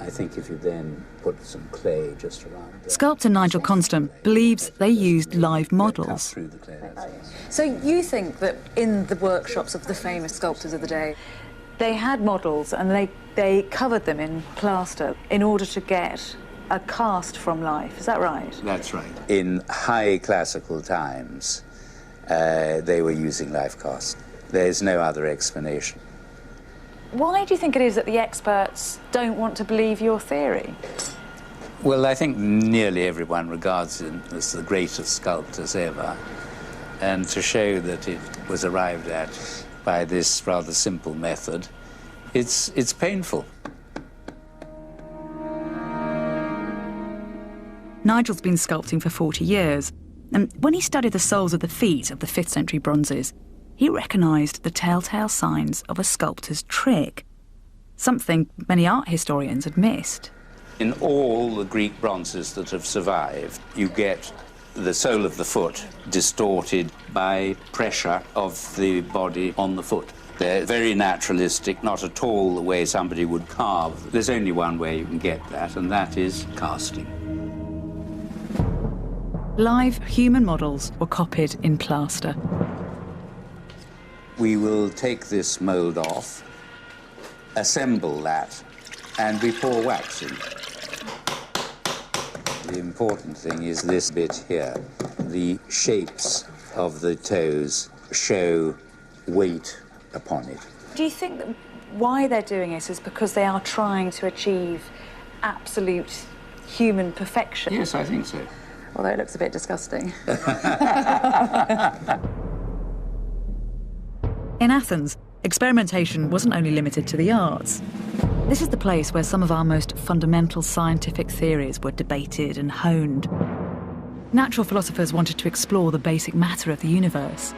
I think if you then put some clay just around it. Sculptor Nigel Constant believes they used live models. So you think that in the workshops of the famous sculptors of the day, they had models and they covered them in plaster in order to get a cast from life, is that right? That's right. In high classical times, they were using life cast. There's no other explanation. Why do you think it is that the experts don't want to believe your theory? Well, I think nearly everyone regards him as the greatest sculptors ever. And to show that it was arrived at by this rather simple method, it's painful. Nigel's been sculpting for 40 years, and when he studied the soles of the feet of the 5th century bronzes, he recognised the telltale signs of a sculptor's trick, something many art historians had missed. In all the Greek bronzes that have survived, you get the sole of the foot distorted by pressure of the body on the foot. They're very naturalistic, not at all the way somebody would carve. There's only one way you can get that, and that is casting. Live human models were copied in plaster. We will take this mould off, assemble that, and we pour wax in. The important thing is this bit here. The shapes of the toes show weight upon it. Do you think that why they're doing it is because they are trying to achieve absolute human perfection? Yes, I think so. Although it looks a bit disgusting. In Athens, experimentation wasn't only limited to the arts. This is the place where some of our most fundamental scientific theories were debated and honed. Natural philosophers wanted to explore the basic matter of the universe.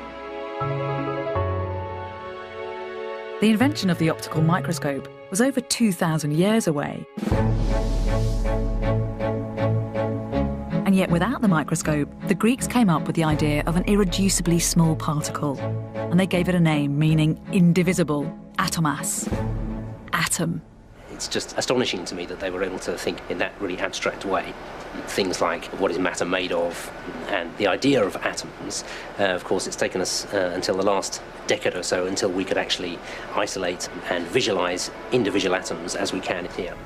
The invention of the optical microscope was over 2,000 years away. And yet, without the microscope, the Greeks came up with the idea of an irreducibly small particle, and they gave it a name meaning indivisible, atomos, atom. It's just astonishing to me that they were able to think in that really abstract way. Things like what is matter made of, and the idea of atoms. Of course, it's taken us until the last decade or so until we could actually isolate and visualize individual atoms as we can here.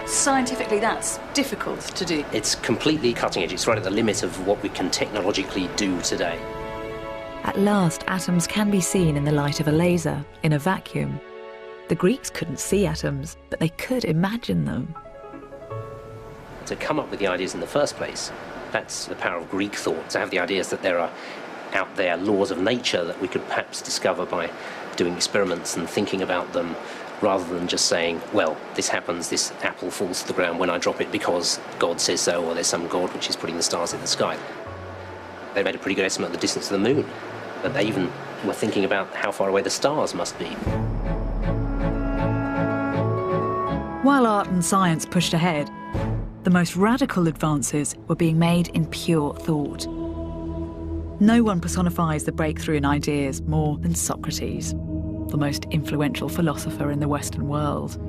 Scientifically, that's difficult to do. It's completely cutting edge. It's right at the limit of what we can technologically do today. At last, atoms can be seen in the light of a laser, in a vacuum. The Greeks couldn't see atoms, but they could imagine them. To come up with the ideas in the first place, that's the power of Greek thought. To have the ideas that there are out there laws of nature that we could perhaps discover by doing experiments and thinking about them, rather than just saying, well, this happens, this apple falls to the ground when I drop it because God says so, or there's some God which is putting the stars in the sky. They made a pretty good estimate of the distance to the moon, but they even were thinking about how far away the stars must be. While art and science pushed ahead, the most radical advances were being made in pure thought. No one personifies the breakthrough in ideas more than Socrates, the most influential philosopher in the Western world.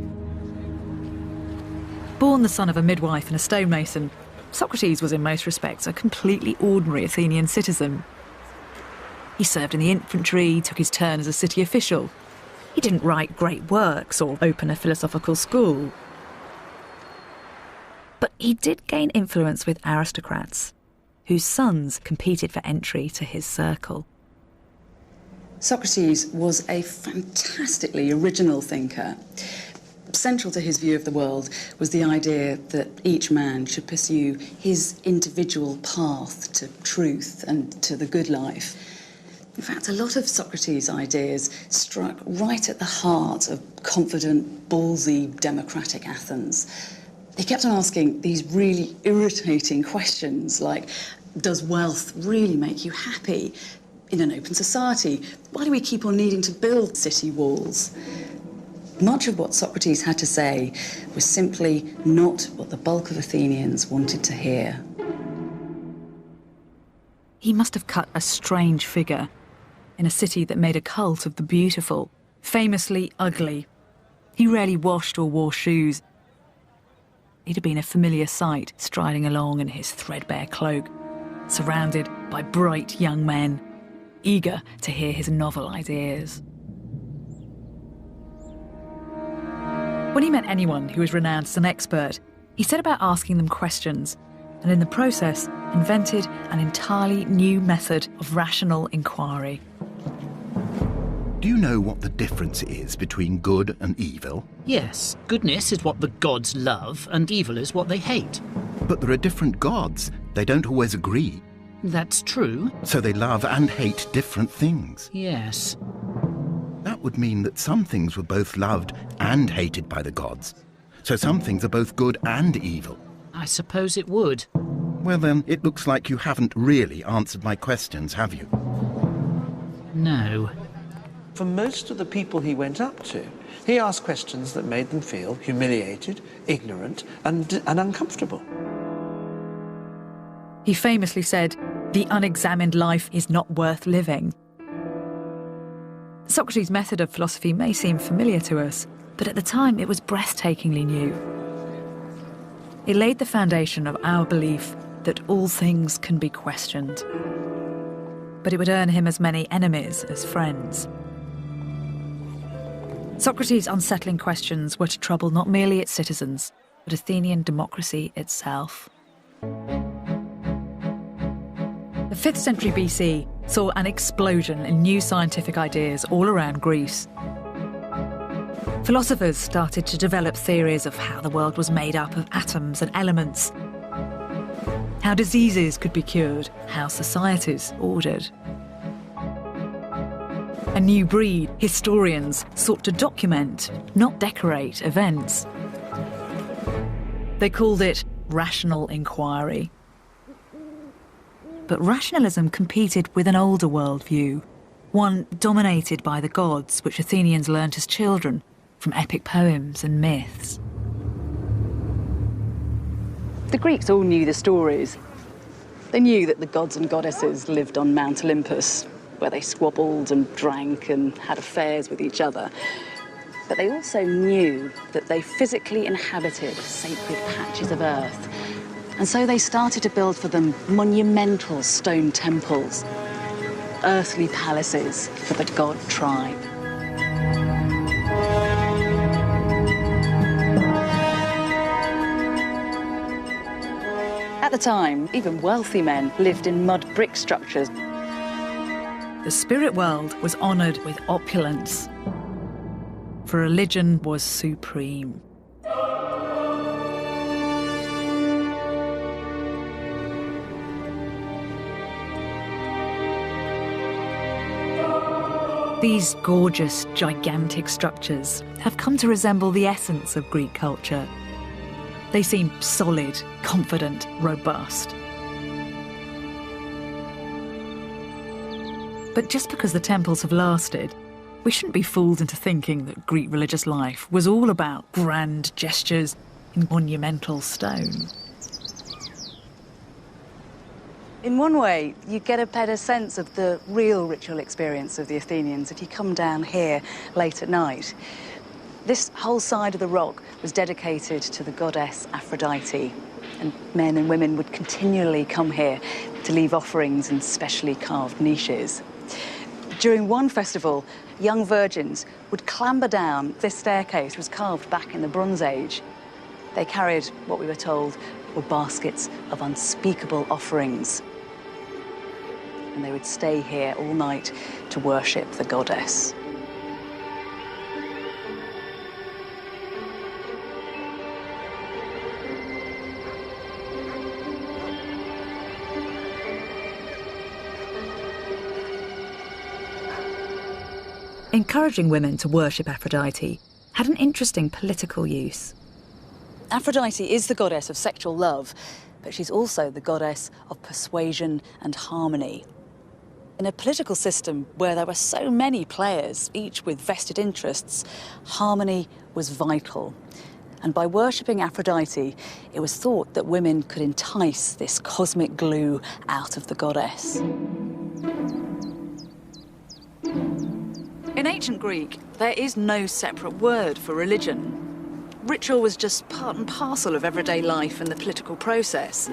Born the son of a midwife and a stonemason, Socrates was in most respects a completely ordinary Athenian citizen. He served in the infantry, took his turn as a city official. He didn't write great works or open a philosophical school. But he did gain influence with aristocrats, whose sons competed for entry to his circle. Socrates was a fantastically original thinker. Central to his view of the world was the idea that each man should pursue his individual path to truth and to the good life. In fact, a lot of Socrates' ideas struck right at the heart of confident, ballsy, democratic Athens. He kept on asking these really irritating questions like, does wealth really make you happy? In an open society, why do we keep on needing to build city walls? Much of what Socrates had to say was simply not what the bulk of Athenians wanted to hear. He must have cut a strange figure in a city that made a cult of the beautiful, famously ugly. He rarely washed or wore shoes. He'd have been a familiar sight, striding along in his threadbare cloak, surrounded by bright young men, eager to hear his novel ideas. When he met anyone who was renowned as an expert, he set about asking them questions, and in the process invented an entirely new method of rational inquiry. Do you know what the difference is between good and evil? Yes, goodness is what the gods love, and evil is what they hate. But there are different gods. They don't always agree. That's true. So they love and hate different things. Yes. That would mean that some things were both loved and hated by the gods. So some things are both good and evil. I suppose it would. Well then, it looks like you haven't really answered my questions, have you? No. For most of the people he went up to, he asked questions that made them feel humiliated, ignorant, and uncomfortable. He famously said, "The unexamined life is not worth living." Socrates' method of philosophy may seem familiar to us, but at the time it was breathtakingly new. It laid the foundation of our belief that all things can be questioned. But it would earn him as many enemies as friends. Socrates' unsettling questions were to trouble not merely its citizens, but Athenian democracy itself. The 5th century BC saw an explosion in new scientific ideas all around Greece. Philosophers started to develop theories of how the world was made up of atoms and elements. how diseases could be cured, how societies ordered. A new breed, historians, sought to document, not decorate, events. They called it rational inquiry. But rationalism competed with an older worldview, one dominated by the gods, which Athenians learnt as children from epic poems and myths. The Greeks all knew the stories. They knew that the gods and goddesses lived on Mount Olympus, where they squabbled and drank and had affairs with each other. But they also knew that they physically inhabited sacred patches of earth. And so they started to build for them monumental stone temples, earthly palaces for the god tribe. At the time, even wealthy men lived in mud brick structures. The spirit world was honoured with opulence, for religion was supreme. These gorgeous, gigantic structures have come to resemble the essence of Greek culture. They seem solid, confident, robust. But just because the temples have lasted, we shouldn't be fooled into thinking that Greek religious life was all about grand gestures in monumental stone. In one way, you get a better sense of the real ritual experience of the Athenians if you come down here late at night. This whole side of the rock was dedicated to the goddess Aphrodite, and men and women would continually come here to leave offerings in specially carved niches. During one festival, young virgins would clamber down this staircase, which was carved back in the Bronze Age. They carried what we were told were baskets of unspeakable offerings. And they would stay here all night to worship the goddess. Encouraging women to worship Aphrodite had an interesting political use. Aphrodite is the goddess of sexual love, but she's also the goddess of persuasion and harmony. In a political system where there were so many players, each with vested interests, harmony was vital. And by worshipping Aphrodite, it was thought that women could entice this cosmic glue out of the goddess. In ancient Greek, there is no separate word for religion. Ritual was just part and parcel of everyday life and the political process.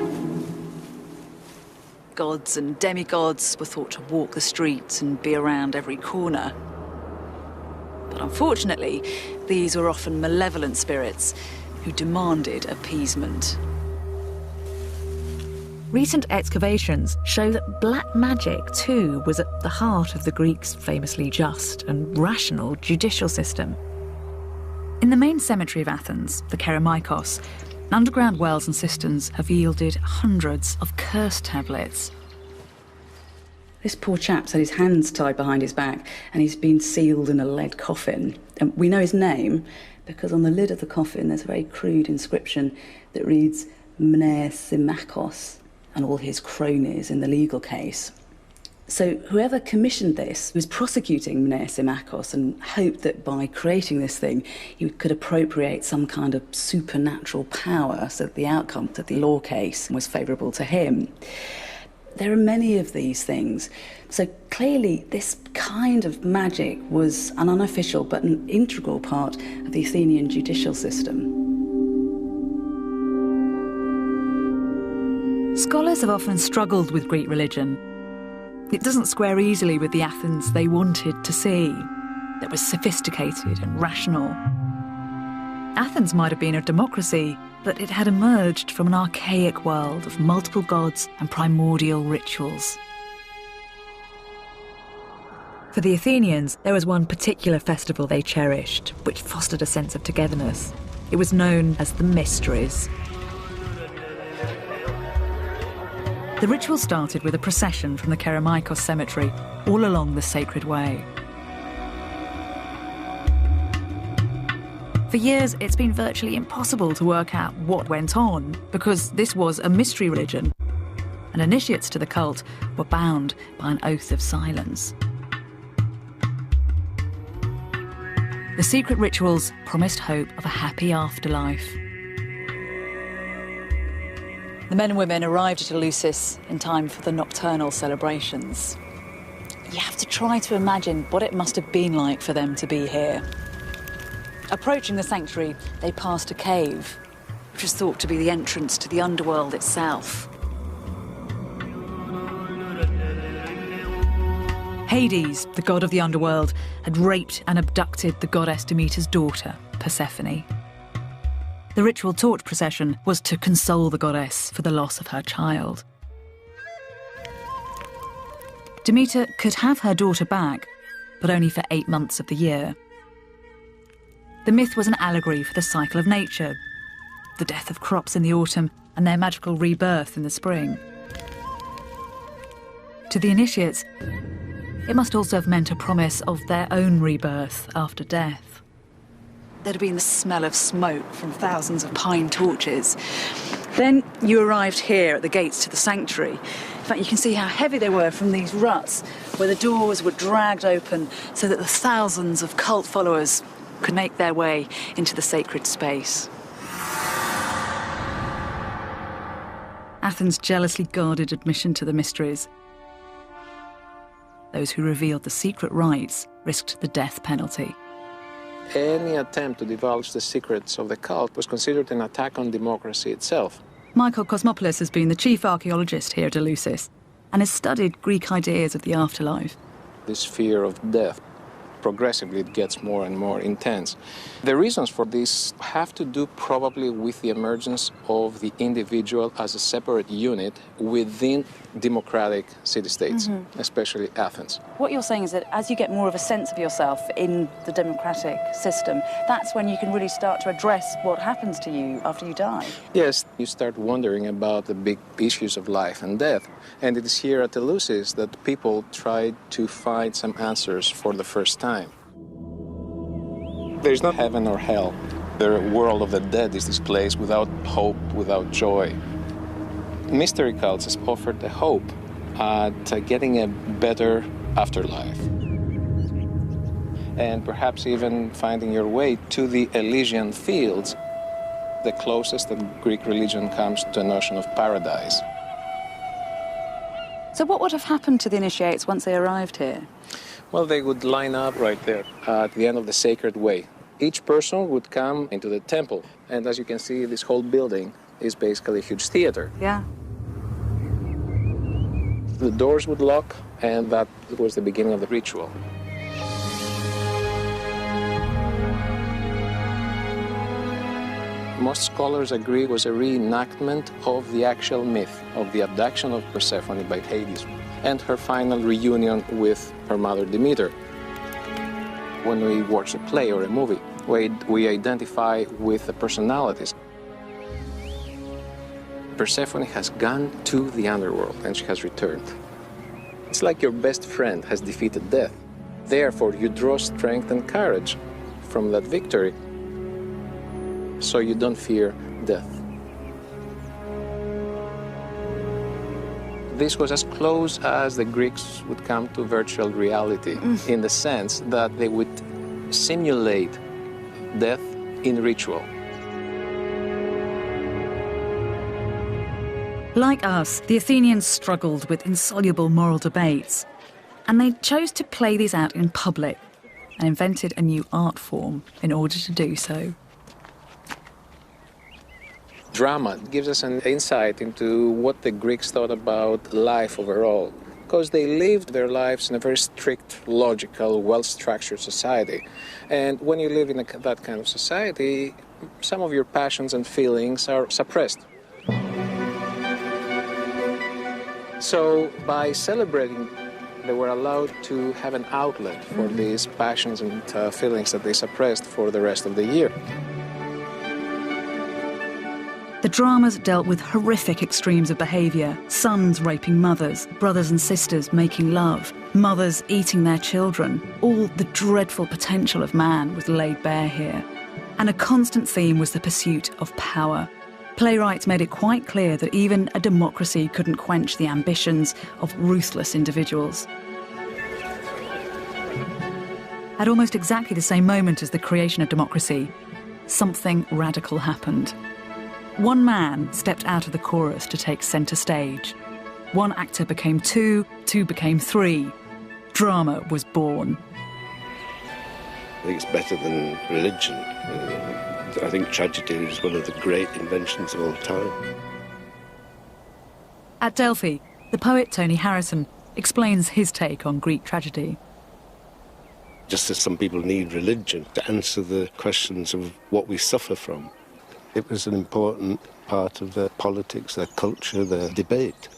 Gods and demigods were thought to walk the streets and be around every corner. But unfortunately, these were often malevolent spirits who demanded appeasement. Recent excavations show that black magic, too, was at the heart of the Greeks' famously just and rational judicial system. In the main cemetery of Athens, the Kerameikos, underground wells and cisterns have yielded hundreds of curse tablets. This poor chap's had his hands tied behind his back and he's been sealed in a lead coffin. And we know his name because on the lid of the coffin there's a very crude inscription that reads Mnesimachos and all his cronies in the legal case. So whoever commissioned this was prosecuting Mnesimachos and hoped that by creating this thing, he could appropriate some kind of supernatural power so that the outcome of the law case was favourable to him. There are many of these things. So clearly this kind of magic was an unofficial but an integral part of the Athenian judicial system. Scholars have often struggled with Greek religion. It doesn't square easily with the Athens they wanted to see, that was sophisticated and rational. Athens might have been a democracy, but it had emerged from an archaic world of multiple gods and primordial rituals. For the Athenians, there was one particular festival they cherished, which fostered a sense of togetherness. It was known as the Mysteries. The ritual started with a procession from the Kerameikos cemetery all along the sacred way. For years, it's been virtually impossible to work out what went on because this was a mystery religion, and initiates to the cult were bound by an oath of silence. The secret rituals promised hope of a happy afterlife. The men and women arrived at Eleusis in time for the nocturnal celebrations. You have to try to imagine what it must have been like for them to be here. Approaching the sanctuary, they passed a cave, which was thought to be the entrance to the underworld itself. Hades, the god of the underworld, had raped and abducted the goddess Demeter's daughter, Persephone. The ritual torch procession was to console the goddess for the loss of her child. Demeter could have her daughter back, but only for 8 months of the year. The myth was an allegory for the cycle of nature, the death of crops in the autumn and their magical rebirth in the spring. To the initiates, it must also have meant a promise of their own rebirth after death. There'd been the smell of smoke from thousands of pine torches. Then you arrived here at the gates to the sanctuary. In fact, you can see how heavy they were from these ruts, where the doors were dragged open so that the thousands of cult followers could make their way into the sacred space. Athens jealously guarded admission to the mysteries. Those who revealed the secret rites risked the death penalty. Any attempt to divulge the secrets of the cult was considered an attack on democracy itself. Michael Kosmopoulos has been the chief archaeologist here at Eleusis and has studied Greek ideas of the afterlife. This fear of death, progressively it gets more and more intense. The reasons for this have to do probably with the emergence of the individual as a separate unit within democratic city-states, especially Athens. What you're saying is that as you get more of a sense of yourself in the democratic system, that's when you can really start to address what happens to you after you die. Yes, you start wondering about the big issues of life and death. And it is here at Eleusis that people try to find some answers for the first time. There is no heaven or hell. The world of the dead is this place without hope, without joy. Mystery cults has offered a hope at getting a better afterlife. And perhaps even finding your way to the Elysian fields, the closest that Greek religion comes to a notion of paradise. So what would have happened to the initiates once they arrived here? Well, they would line up right there at the end of the sacred way. Each person would come into the temple. And as you can see, this whole building is basically a huge theater. Yeah. The doors would lock, and that was the beginning of the ritual. Most scholars agree it was a reenactment of the actual myth of the abduction of Persephone by Hades and her final reunion with her mother Demeter. When we watch a play or a movie, we identify with the personalities. Persephone has gone to the underworld and she has returned. It's like your best friend has defeated death. Therefore, you draw strength and courage from that victory, so you don't fear death. This was as close as the Greeks would come to virtual reality, in the sense that they would simulate death in ritual. Like us, the Athenians struggled with insoluble moral debates, and they chose to play these out in public and invented a new art form in order to do so. Drama gives us an insight into what the Greeks thought about life overall, because they lived their lives in a very strict, logical, well-structured society. And when you live in that kind of society, some of your passions and feelings are suppressed. So by celebrating, they were allowed to have an outlet for these passions and feelings that they suppressed for the rest of the year. The dramas dealt with horrific extremes of behaviour, sons raping mothers, brothers and sisters making love, mothers eating their children. All the dreadful potential of man was laid bare here. And a constant theme was the pursuit of power. Playwrights made it quite clear that even a democracy couldn't quench the ambitions of ruthless individuals. At almost exactly the same moment as the creation of democracy, something radical happened. One man stepped out of the chorus to take centre stage. One actor became two, two became three. Drama was born. I think it's better than religion. I think tragedy is one of the great inventions of all time. At Delphi, the poet Tony Harrison explains his take on Greek tragedy. Just as some people need religion to answer the questions of what we suffer from, it was an important part of their politics, their culture, their debate.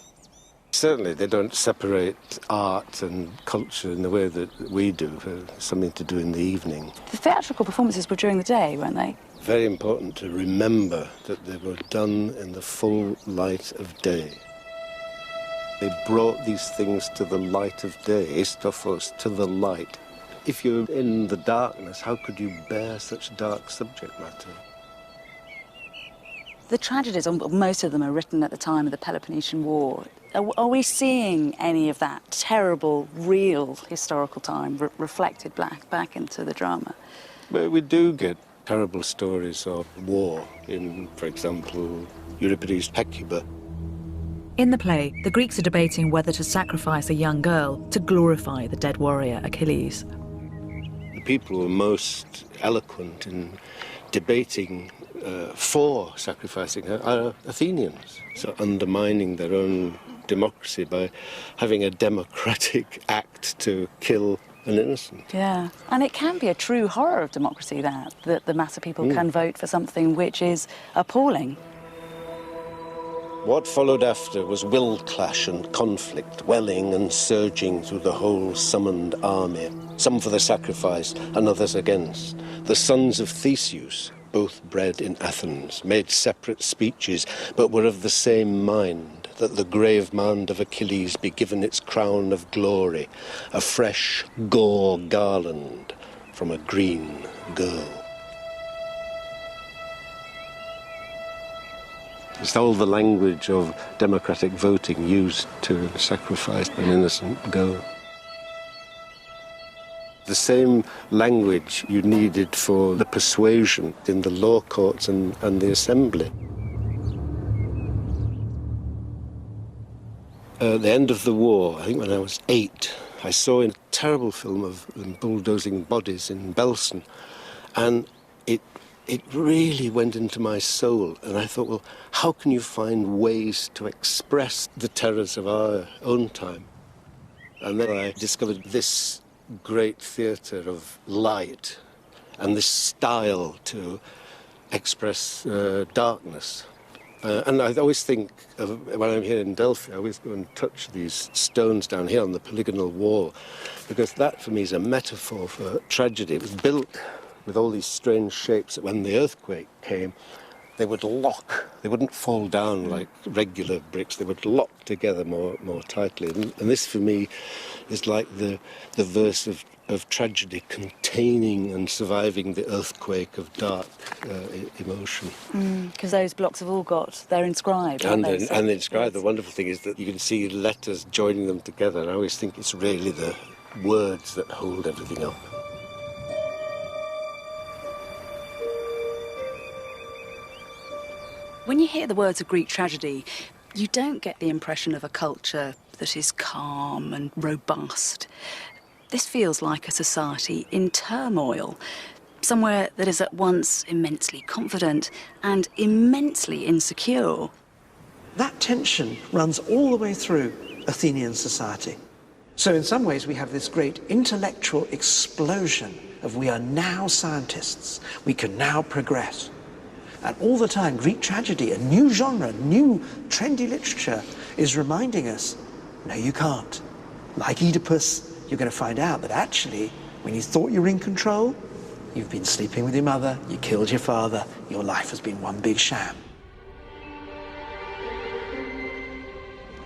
Certainly they don't separate art and culture in the way that we do, for something to do in the evening. The theatrical performances were during the day, weren't they? Very important to remember that they were done in the full light of day. They brought these things to the light of day, Istrophos, to the light. If you're in the darkness, how could you bear such dark subject matter? The tragedies, most of them are written at the time of the Peloponnesian War. Are we seeing any of that terrible, real historical time reflected back into the drama? But we do get terrible stories of war in, for example, Euripides' Hecuba. In the play, the Greeks are debating whether to sacrifice a young girl to glorify the dead warrior Achilles. The people who are most eloquent in debating for sacrificing her are Athenians, so undermining their own democracy by having a democratic act to kill an innocent. Yeah, and it can be a true horror of democracy that the mass of people can vote for something which is appalling. What followed after was will clash and conflict, welling and surging through the whole summoned army, some for the sacrifice and others against. The sons of Theseus, both bred in Athens, made separate speeches, but were of the same mind, that the grave mound of Achilles be given its crown of glory, a fresh gore garland from a green girl. It's all the language of democratic voting used to sacrifice an innocent girl. The same language you needed for the persuasion in the law courts and the assembly. At the end of the war, I think when I was 8, I saw a terrible film of them bulldozing bodies in Belsen, and it really went into my soul, and I thought, well, how can you find ways to express the terrors of our own time? And then I discovered this great theatre of light and this style to express darkness. And I always think of, when I'm here in Delphi, I always go and touch these stones down here on the polygonal wall, because that for me is a metaphor for tragedy. It was built with all these strange shapes that when the earthquake came, they would lock. They wouldn't fall down like regular bricks. They would lock together more tightly. And this, for me, is like the verse of tragedy containing and surviving the earthquake of dark emotion. Because those blocks have all got, they're inscribed, aren't they? And they're inscribed. The wonderful thing is that you can see letters joining them together. And I always think it's really the words that hold everything up. When you hear the words of Greek tragedy, you don't get the impression of a culture that is calm and robust. This feels like a society in turmoil, somewhere that is at once immensely confident and immensely insecure. That tension runs all the way through Athenian society. So in some ways we have this great intellectual explosion of we are now scientists, we can now progress. And all the time, Greek tragedy, a new genre, new trendy literature, is reminding us, no, you can't. Like Oedipus, you're going to find out that actually, when you thought you were in control, you've been sleeping with your mother, you killed your father, your life has been one big sham.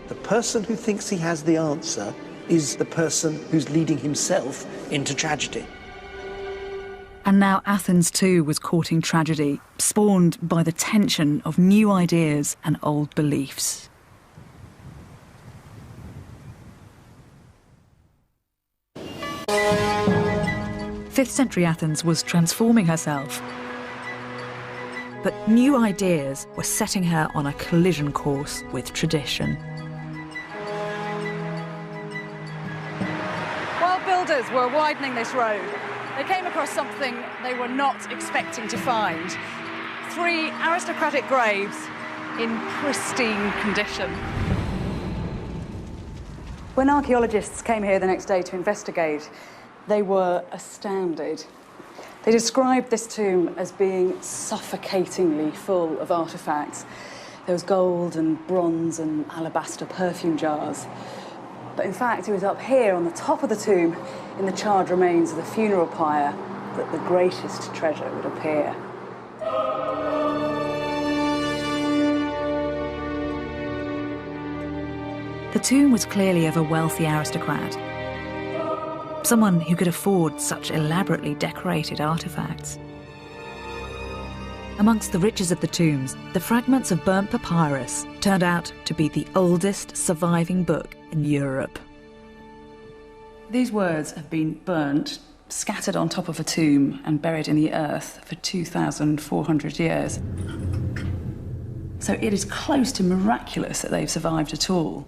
The person who thinks he has the answer is the person who's leading himself into tragedy. And now Athens too was courting tragedy, spawned by the tension of new ideas and old beliefs. Fifth-century Athens was transforming herself, but new ideas were setting her on a collision course with tradition. While builders were widening this road, they came across something they were not expecting to find. 3 aristocratic graves in pristine condition. When archaeologists came here the next day to investigate, they were astounded. They described this tomb as being suffocatingly full of artefacts. There was gold and bronze and alabaster perfume jars. But in fact, it was up here on the top of the tomb, in the charred remains of the funeral pyre, that the greatest treasure would appear. The tomb was clearly of a wealthy aristocrat, someone who could afford such elaborately decorated artefacts. Amongst the riches of the tombs, the fragments of burnt papyrus turned out to be the oldest surviving book in Europe. These words have been burnt, scattered on top of a tomb and buried in the earth for 2,400 years. So it is close to miraculous that they've survived at all.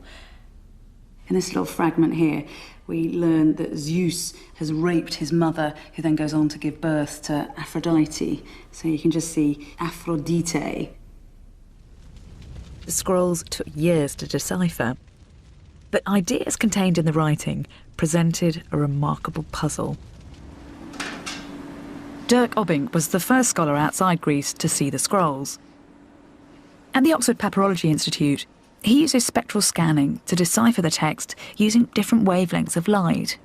In this little fragment here, we learn that Zeus has raped his mother, who then goes on to give birth to Aphrodite. So you can just see Aphrodite. The scrolls took years to decipher, but ideas contained in the writing presented a remarkable puzzle. Dirk Obbing was the first scholar outside Greece to see the scrolls. At the Oxford Papyrology Institute, he uses spectral scanning to decipher the text using different wavelengths of light.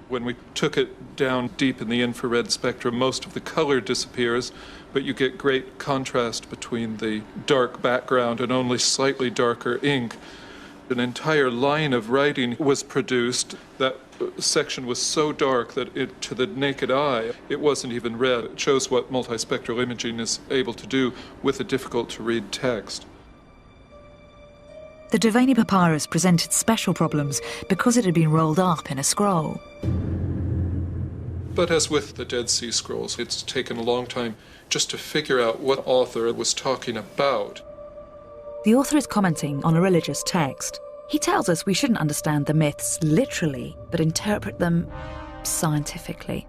When we took it down deep in the infrared spectrum, most of the color disappears, but you get great contrast between the dark background and only slightly darker ink. An entire line of writing was produced. That section was so dark that to the naked eye, it wasn't even read. It shows what multispectral imaging is able to do with a difficult-to-read text. The Derveni papyrus presented special problems because it had been rolled up in a scroll. But as with the Dead Sea Scrolls, it's taken a long time just to figure out what author was talking about. The author is commenting on a religious text. He tells us we shouldn't understand the myths literally, but interpret them scientifically.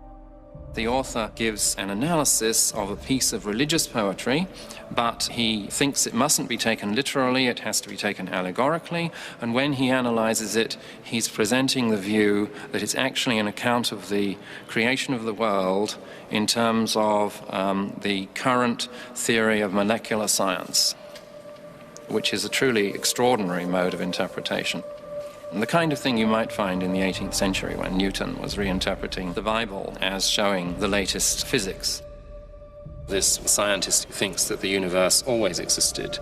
The author gives an analysis of a piece of religious poetry, but he thinks it mustn't be taken literally, it has to be taken allegorically, and when he analyzes it, he's presenting the view that it's actually an account of the creation of the world in terms of the current theory of molecular science, which is a truly extraordinary mode of interpretation. The kind of thing you might find in the 18th century when Newton was reinterpreting the Bible as showing the latest physics. This scientist thinks that the universe always existed,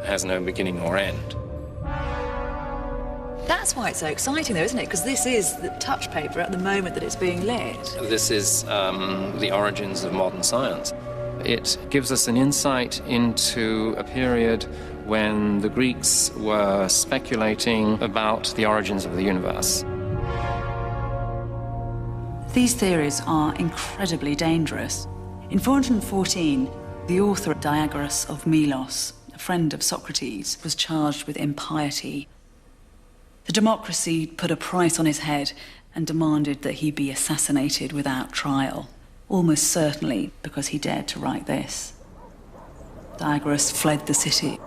has no beginning or end. That's why it's so exciting, though, isn't it? Because this is the touch paper at the moment that it's being lit. This is the origins of modern science. It gives us an insight into a period when the Greeks were speculating about the origins of the universe. These theories are incredibly dangerous. In 414, the author Diagoras of Milos, a friend of Socrates, was charged with impiety. The democracy put a price on his head and demanded that he be assassinated without trial, almost certainly because he dared to write this. Diagoras fled the city.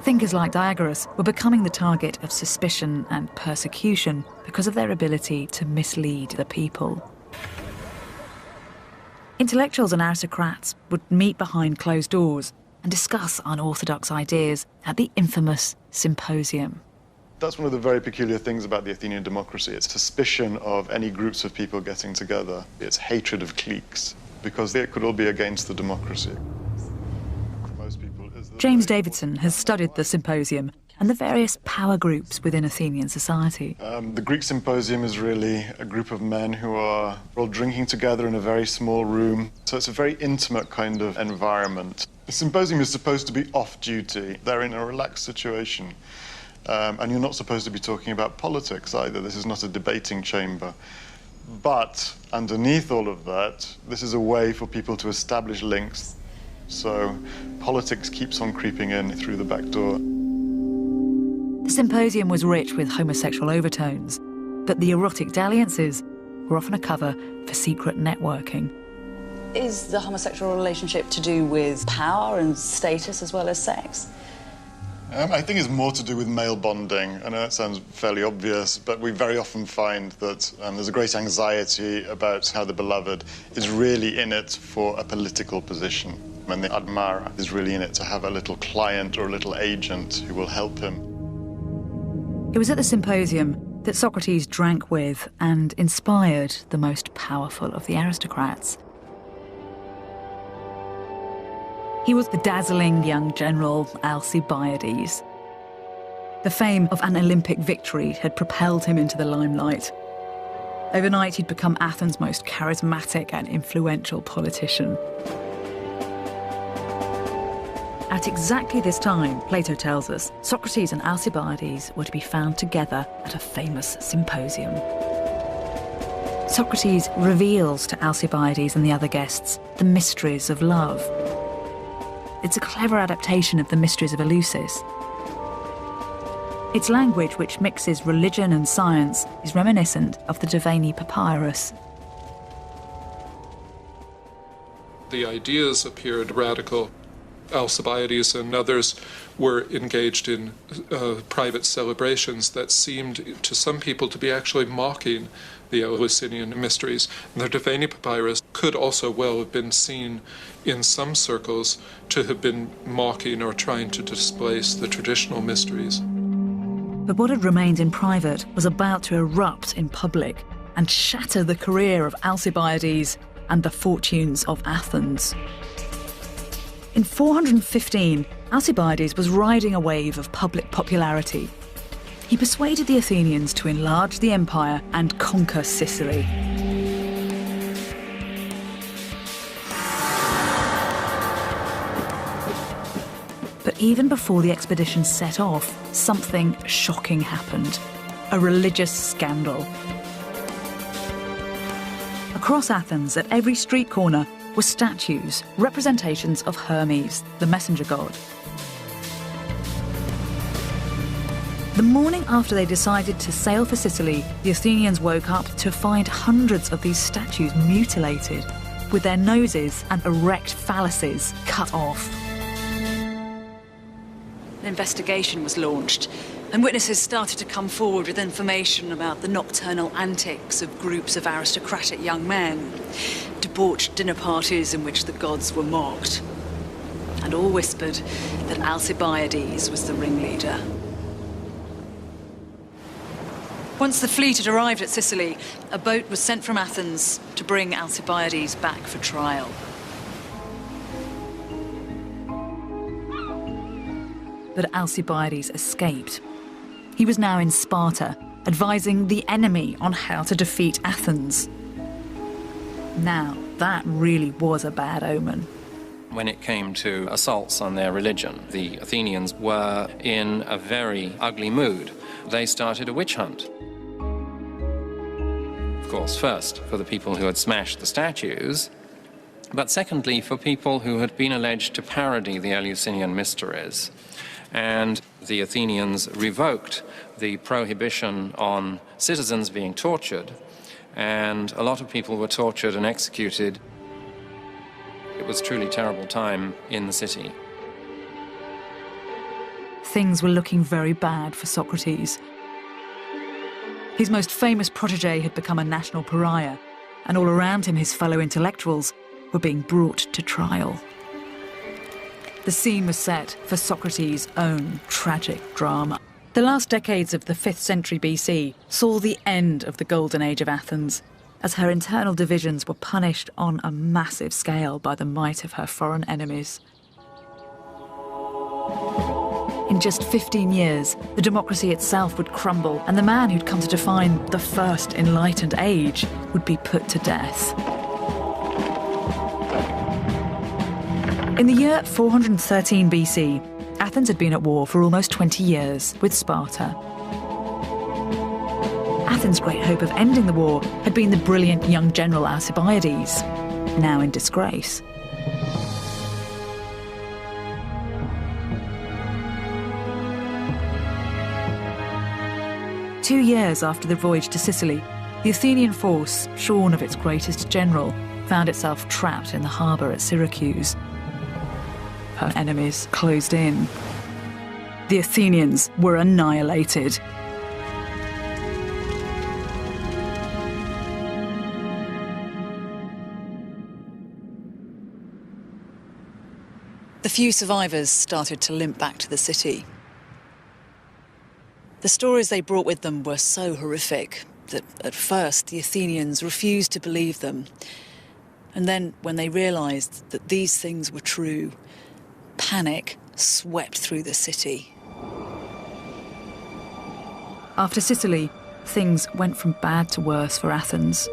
Thinkers like Diagoras were becoming the target of suspicion and persecution because of their ability to mislead the people. Intellectuals and aristocrats would meet behind closed doors and discuss unorthodox ideas at the infamous symposium. That's one of the very peculiar things about the Athenian democracy. It's suspicion of any groups of people getting together. It's hatred of cliques, because they could all be against the democracy. For most people, James Davidson has studied the symposium and the various power groups within Athenian society. The Greek symposium is really a group of men who are all drinking together in a very small room. So it's a very intimate kind of environment. The symposium is supposed to be off-duty. They're in a relaxed situation. And you're not supposed to be talking about politics either. This is not a debating chamber. But underneath all of that, this is a way for people to establish links. So politics keeps on creeping in through the back door. The symposium was rich with homosexual overtones, but the erotic dalliances were often a cover for secret networking. Is the homosexual relationship to do with power and status as well as sex? I think it's more to do with male bonding. I know that sounds fairly obvious, but we very often find that there's a great anxiety about how the beloved is really in it for a political position. And the admirer is really in it to have a little client or a little agent who will help him. It was at the symposium that Socrates drank with and inspired the most powerful of the aristocrats. He was the dazzling young general Alcibiades. The fame of an Olympic victory had propelled him into the limelight. Overnight, he'd become Athens' most charismatic and influential politician. At exactly this time, Plato tells us, Socrates and Alcibiades were to be found together at a famous symposium. Socrates reveals to Alcibiades and the other guests the mysteries of love. It's a clever adaptation of the mysteries of Eleusis. Its language, which mixes religion and science, is reminiscent of the Davani papyrus. The ideas appeared radical. Alcibiades and others were engaged in private celebrations that seemed to some people to be actually mocking the Eleusinian mysteries. And the Davani papyrus could also well have been seen in some circles to have been mocking or trying to displace the traditional mysteries. But what had remained in private was about to erupt in public and shatter the career of Alcibiades and the fortunes of Athens. In 415, Alcibiades was riding a wave of public popularity. He persuaded the Athenians to enlarge the empire and conquer Sicily. But even before the expedition set off, something shocking happened. A religious scandal. Across Athens, at every street corner, were statues, representations of Hermes, the messenger god. The morning after they decided to sail for Sicily, the Athenians woke up to find hundreds of these statues mutilated, with their noses and erect phalluses cut off. An investigation was launched, and witnesses started to come forward with information about the nocturnal antics of groups of aristocratic young men, debauched dinner parties in which the gods were mocked, and all whispered that Alcibiades was the ringleader. Once the fleet had arrived at Sicily, a boat was sent from Athens to bring Alcibiades back for trial. But Alcibiades escaped. He was now in Sparta, advising the enemy on how to defeat Athens. Now, that really was a bad omen. When it came to assaults on their religion, the Athenians were in a very ugly mood. They started a witch hunt. Of course, first for the people who had smashed the statues, but secondly for people who had been alleged to parody the Eleusinian mysteries. And the Athenians revoked the prohibition on citizens being tortured, and a lot of people were tortured and executed. It was a truly terrible time in the city. Things were looking very bad for Socrates. His most famous protege had become a national pariah, and all around him his fellow intellectuals were being brought to trial. The scene was set for Socrates' own tragic drama. The last decades of the 5th century BC saw the end of the golden age of Athens, as her internal divisions were punished on a massive scale by the might of her foreign enemies. In just 15 years, the democracy itself would crumble, and the man who'd come to define the first enlightened age would be put to death. In the year 413 BC, Athens had been at war for almost 20 years with Sparta. Athens' great hope of ending the war had been the brilliant young general Alcibiades, now in disgrace. Two years after the voyage to Sicily, the Athenian force, shorn of its greatest general, found itself trapped in the harbour at Syracuse. Her enemies closed in. The Athenians were annihilated. The few survivors started to limp back to the city. The stories they brought with them were so horrific that at first the Athenians refused to believe them. And then, when they realised that these things were true, panic swept through the city. After Sicily, things went from bad to worse for Athens.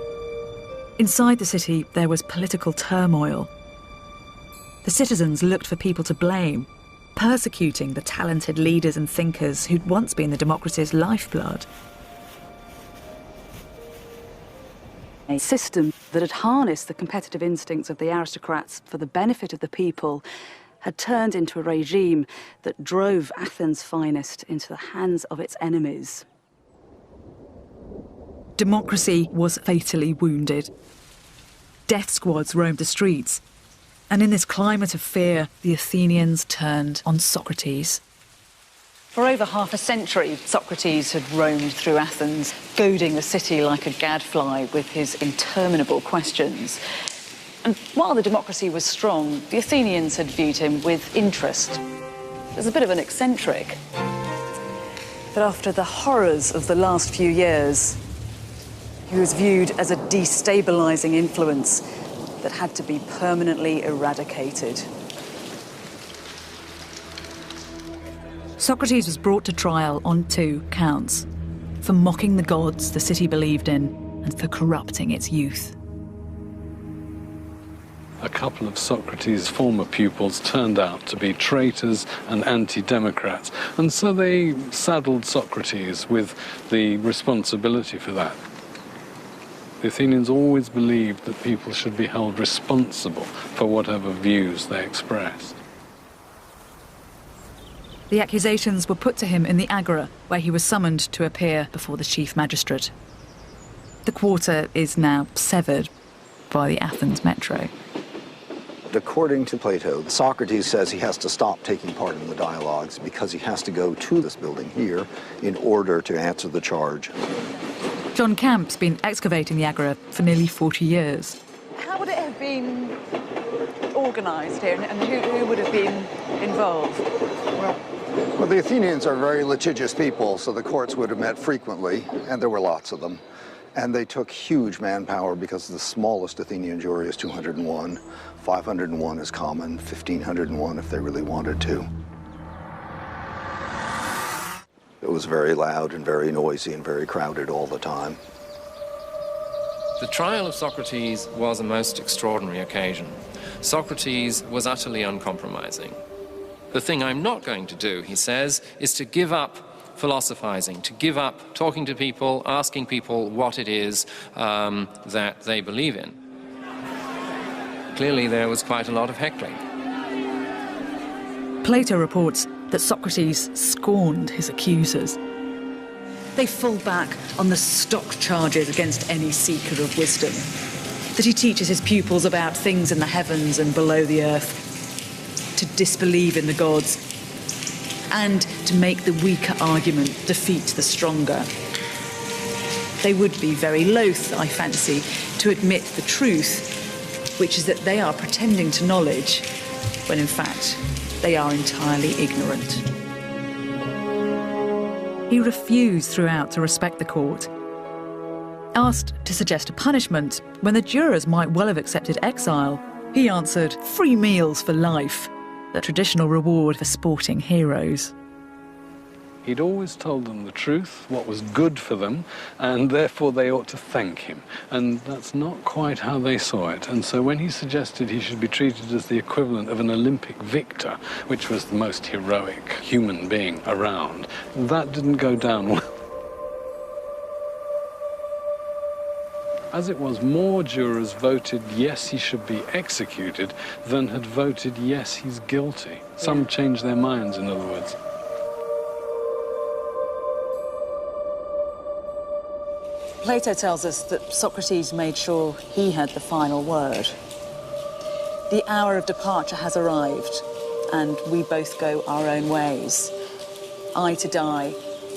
Inside the city, there was political turmoil. The citizens looked for people to blame, persecuting the talented leaders and thinkers who'd once been the democracy's lifeblood. A system that had harnessed the competitive instincts of the aristocrats for the benefit of the people had turned into a regime that drove Athens' finest into the hands of its enemies. Democracy was fatally wounded. Death squads roamed the streets. And in this climate of fear, the Athenians turned on Socrates. For over half a century, Socrates had roamed through Athens, goading the city like a gadfly with his interminable questions. And while the democracy was strong, the Athenians had viewed him with interest. As a bit of an eccentric. But after the horrors of the last few years, he was viewed as a destabilising influence that had to be permanently eradicated. Socrates was brought to trial on 2 counts: for mocking the gods the city believed in and for corrupting its youth. A couple of Socrates' former pupils turned out to be traitors and anti-democrats, and so they saddled Socrates with the responsibility for that. The Athenians always believed that people should be held responsible for whatever views they expressed. The accusations were put to him in the Agora, where he was summoned to appear before the chief magistrate. The quarter is now severed by the Athens metro. According to Plato, Socrates says he has to stop taking part in the dialogues because he has to go to this building here in order to answer the charge. John Camp's been excavating the Agora for nearly 40 years. How would it have been organised here, and who would have been involved? Well, the Athenians are very litigious people, so the courts would have met frequently, and there were lots of them. And they took huge manpower because the smallest Athenian jury is 201. 501 is common, 1,501 if they really wanted to. It was very loud and very noisy and very crowded all the time. The trial of Socrates was a most extraordinary occasion. Socrates was utterly uncompromising. The thing I'm not going to do, he says, is to give up philosophizing, to give up talking to people, asking people what it is that they believe in. Clearly, there was quite a lot of heckling. Plato reports that Socrates scorned his accusers. They fall back on the stock charges against any seeker of wisdom, that he teaches his pupils about things in the heavens and below the earth, to disbelieve in the gods, and to make the weaker argument defeat the stronger. They would be very loath, I fancy, to admit the truth, which is that they are pretending to knowledge, when in fact they are entirely ignorant. He refused throughout to respect the court. Asked to suggest a punishment when the jurors might well have accepted exile, he answered, "Free meals for life." the traditional reward for sporting heroes. He'd always told them the truth, what was good for them, and therefore they ought to thank him. And that's not quite how they saw it. And so when he suggested he should be treated as the equivalent of an Olympic victor, which was the most heroic human being around, that didn't go down well. As it was, more jurors voted yes, he should be executed than had voted yes, he's guilty. Some changed their minds, in other words. Plato tells us that Socrates made sure he had the final word. The hour of departure has arrived, and we both go our own ways. I to die,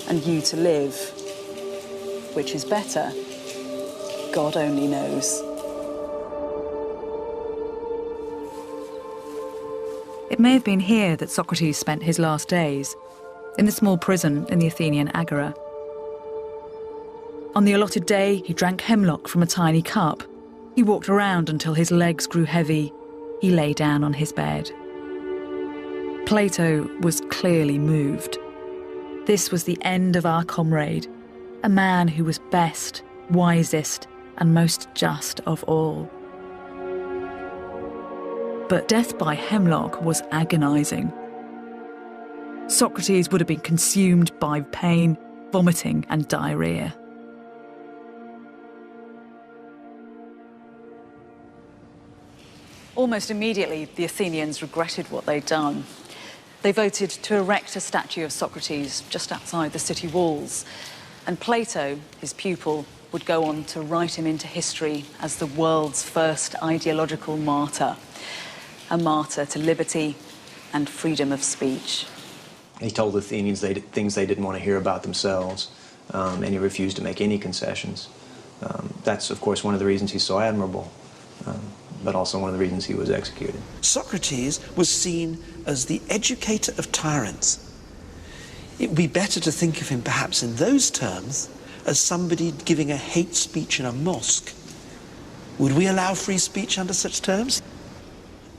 and you to live. Which is better? God only knows. It may have been here that Socrates spent his last days, in the small prison in the Athenian agora. On the allotted day, he drank hemlock from a tiny cup. He walked around until his legs grew heavy. He lay down on his bed. Plato was clearly moved. This was the end of our comrade, a man who was best, wisest, and most just of all. But death by hemlock was agonizing. Socrates would have been consumed by pain, vomiting, and diarrhea. Almost immediately, the Athenians regretted what they'd done. They voted to erect a statue of Socrates just outside the city walls. And Plato, his pupil, would go on to write him into history as the world's first ideological martyr. A martyr to liberty and freedom of speech. He told the Athenians things they didn't want to hear about themselves, and he refused to make any concessions. That's, of course, one of the reasons he's so admirable. But also one of the reasons he was executed. Socrates was seen as the educator of tyrants. It would be better to think of him perhaps in those terms as somebody giving a hate speech in a mosque. Would we allow free speech under such terms?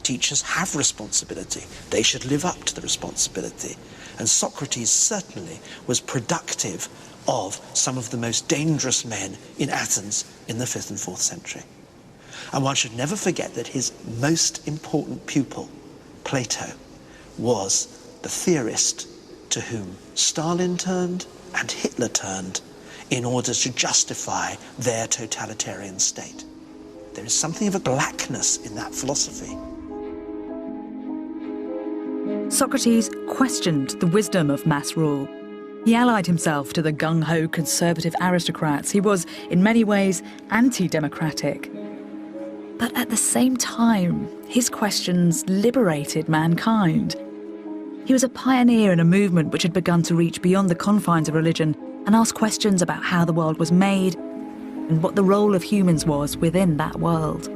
Teachers have responsibility. They should live up to the responsibility. And Socrates certainly was productive of some of the most dangerous men in Athens in the 5th and 4th century. And one should never forget that his most important pupil, Plato, was the theorist to whom Stalin turned and Hitler turned in order to justify their totalitarian state. There is something of a blackness in that philosophy. Socrates questioned the wisdom of mass rule. He allied himself to the gung-ho conservative aristocrats. He was, in many ways, anti-democratic. But at the same time, his questions liberated mankind. He was a pioneer in a movement which had begun to reach beyond the confines of religion and ask questions about how the world was made and what the role of humans was within that world.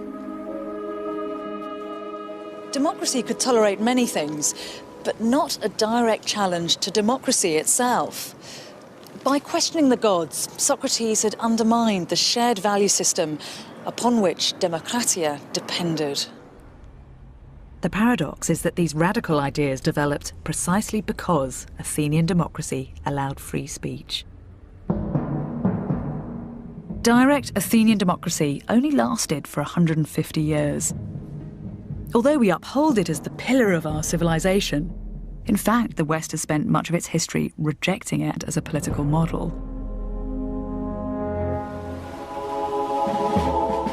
Democracy could tolerate many things, but not a direct challenge to democracy itself. By questioning the gods, Socrates had undermined the shared value system upon which democratia depended. The paradox is that these radical ideas developed precisely because Athenian democracy allowed free speech. Direct Athenian democracy only lasted for 150 years. Although we uphold it as the pillar of our civilization, in fact, the West has spent much of its history rejecting it as a political model.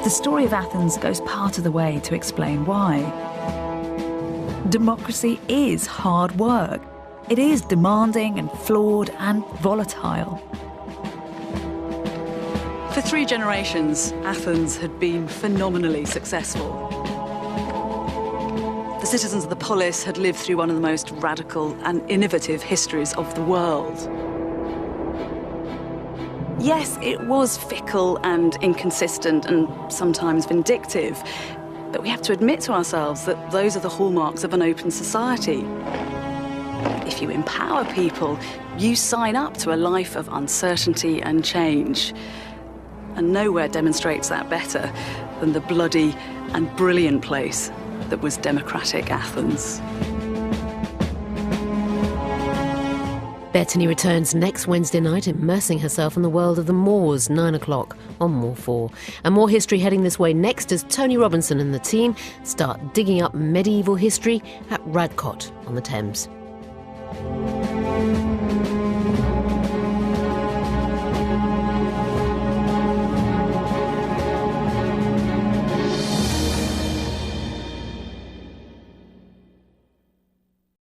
The story of Athens goes part of the way to explain why. Democracy is hard work. It is demanding and flawed and volatile. For 3 generations, Athens had been phenomenally successful. The citizens of the polis had lived through one of the most radical and innovative histories of the world. Yes, it was fickle and inconsistent and sometimes vindictive, but we have to admit to ourselves that those are the hallmarks of an open society. If you empower people, you sign up to a life of uncertainty and change. And nowhere demonstrates that better than the bloody and brilliant place that was democratic Athens. Bettany returns next Wednesday night, immersing herself in the world of the Moors, 9 o'clock on More 4. And more history heading this way next as Tony Robinson and the team start digging up medieval history at Radcott on the Thames.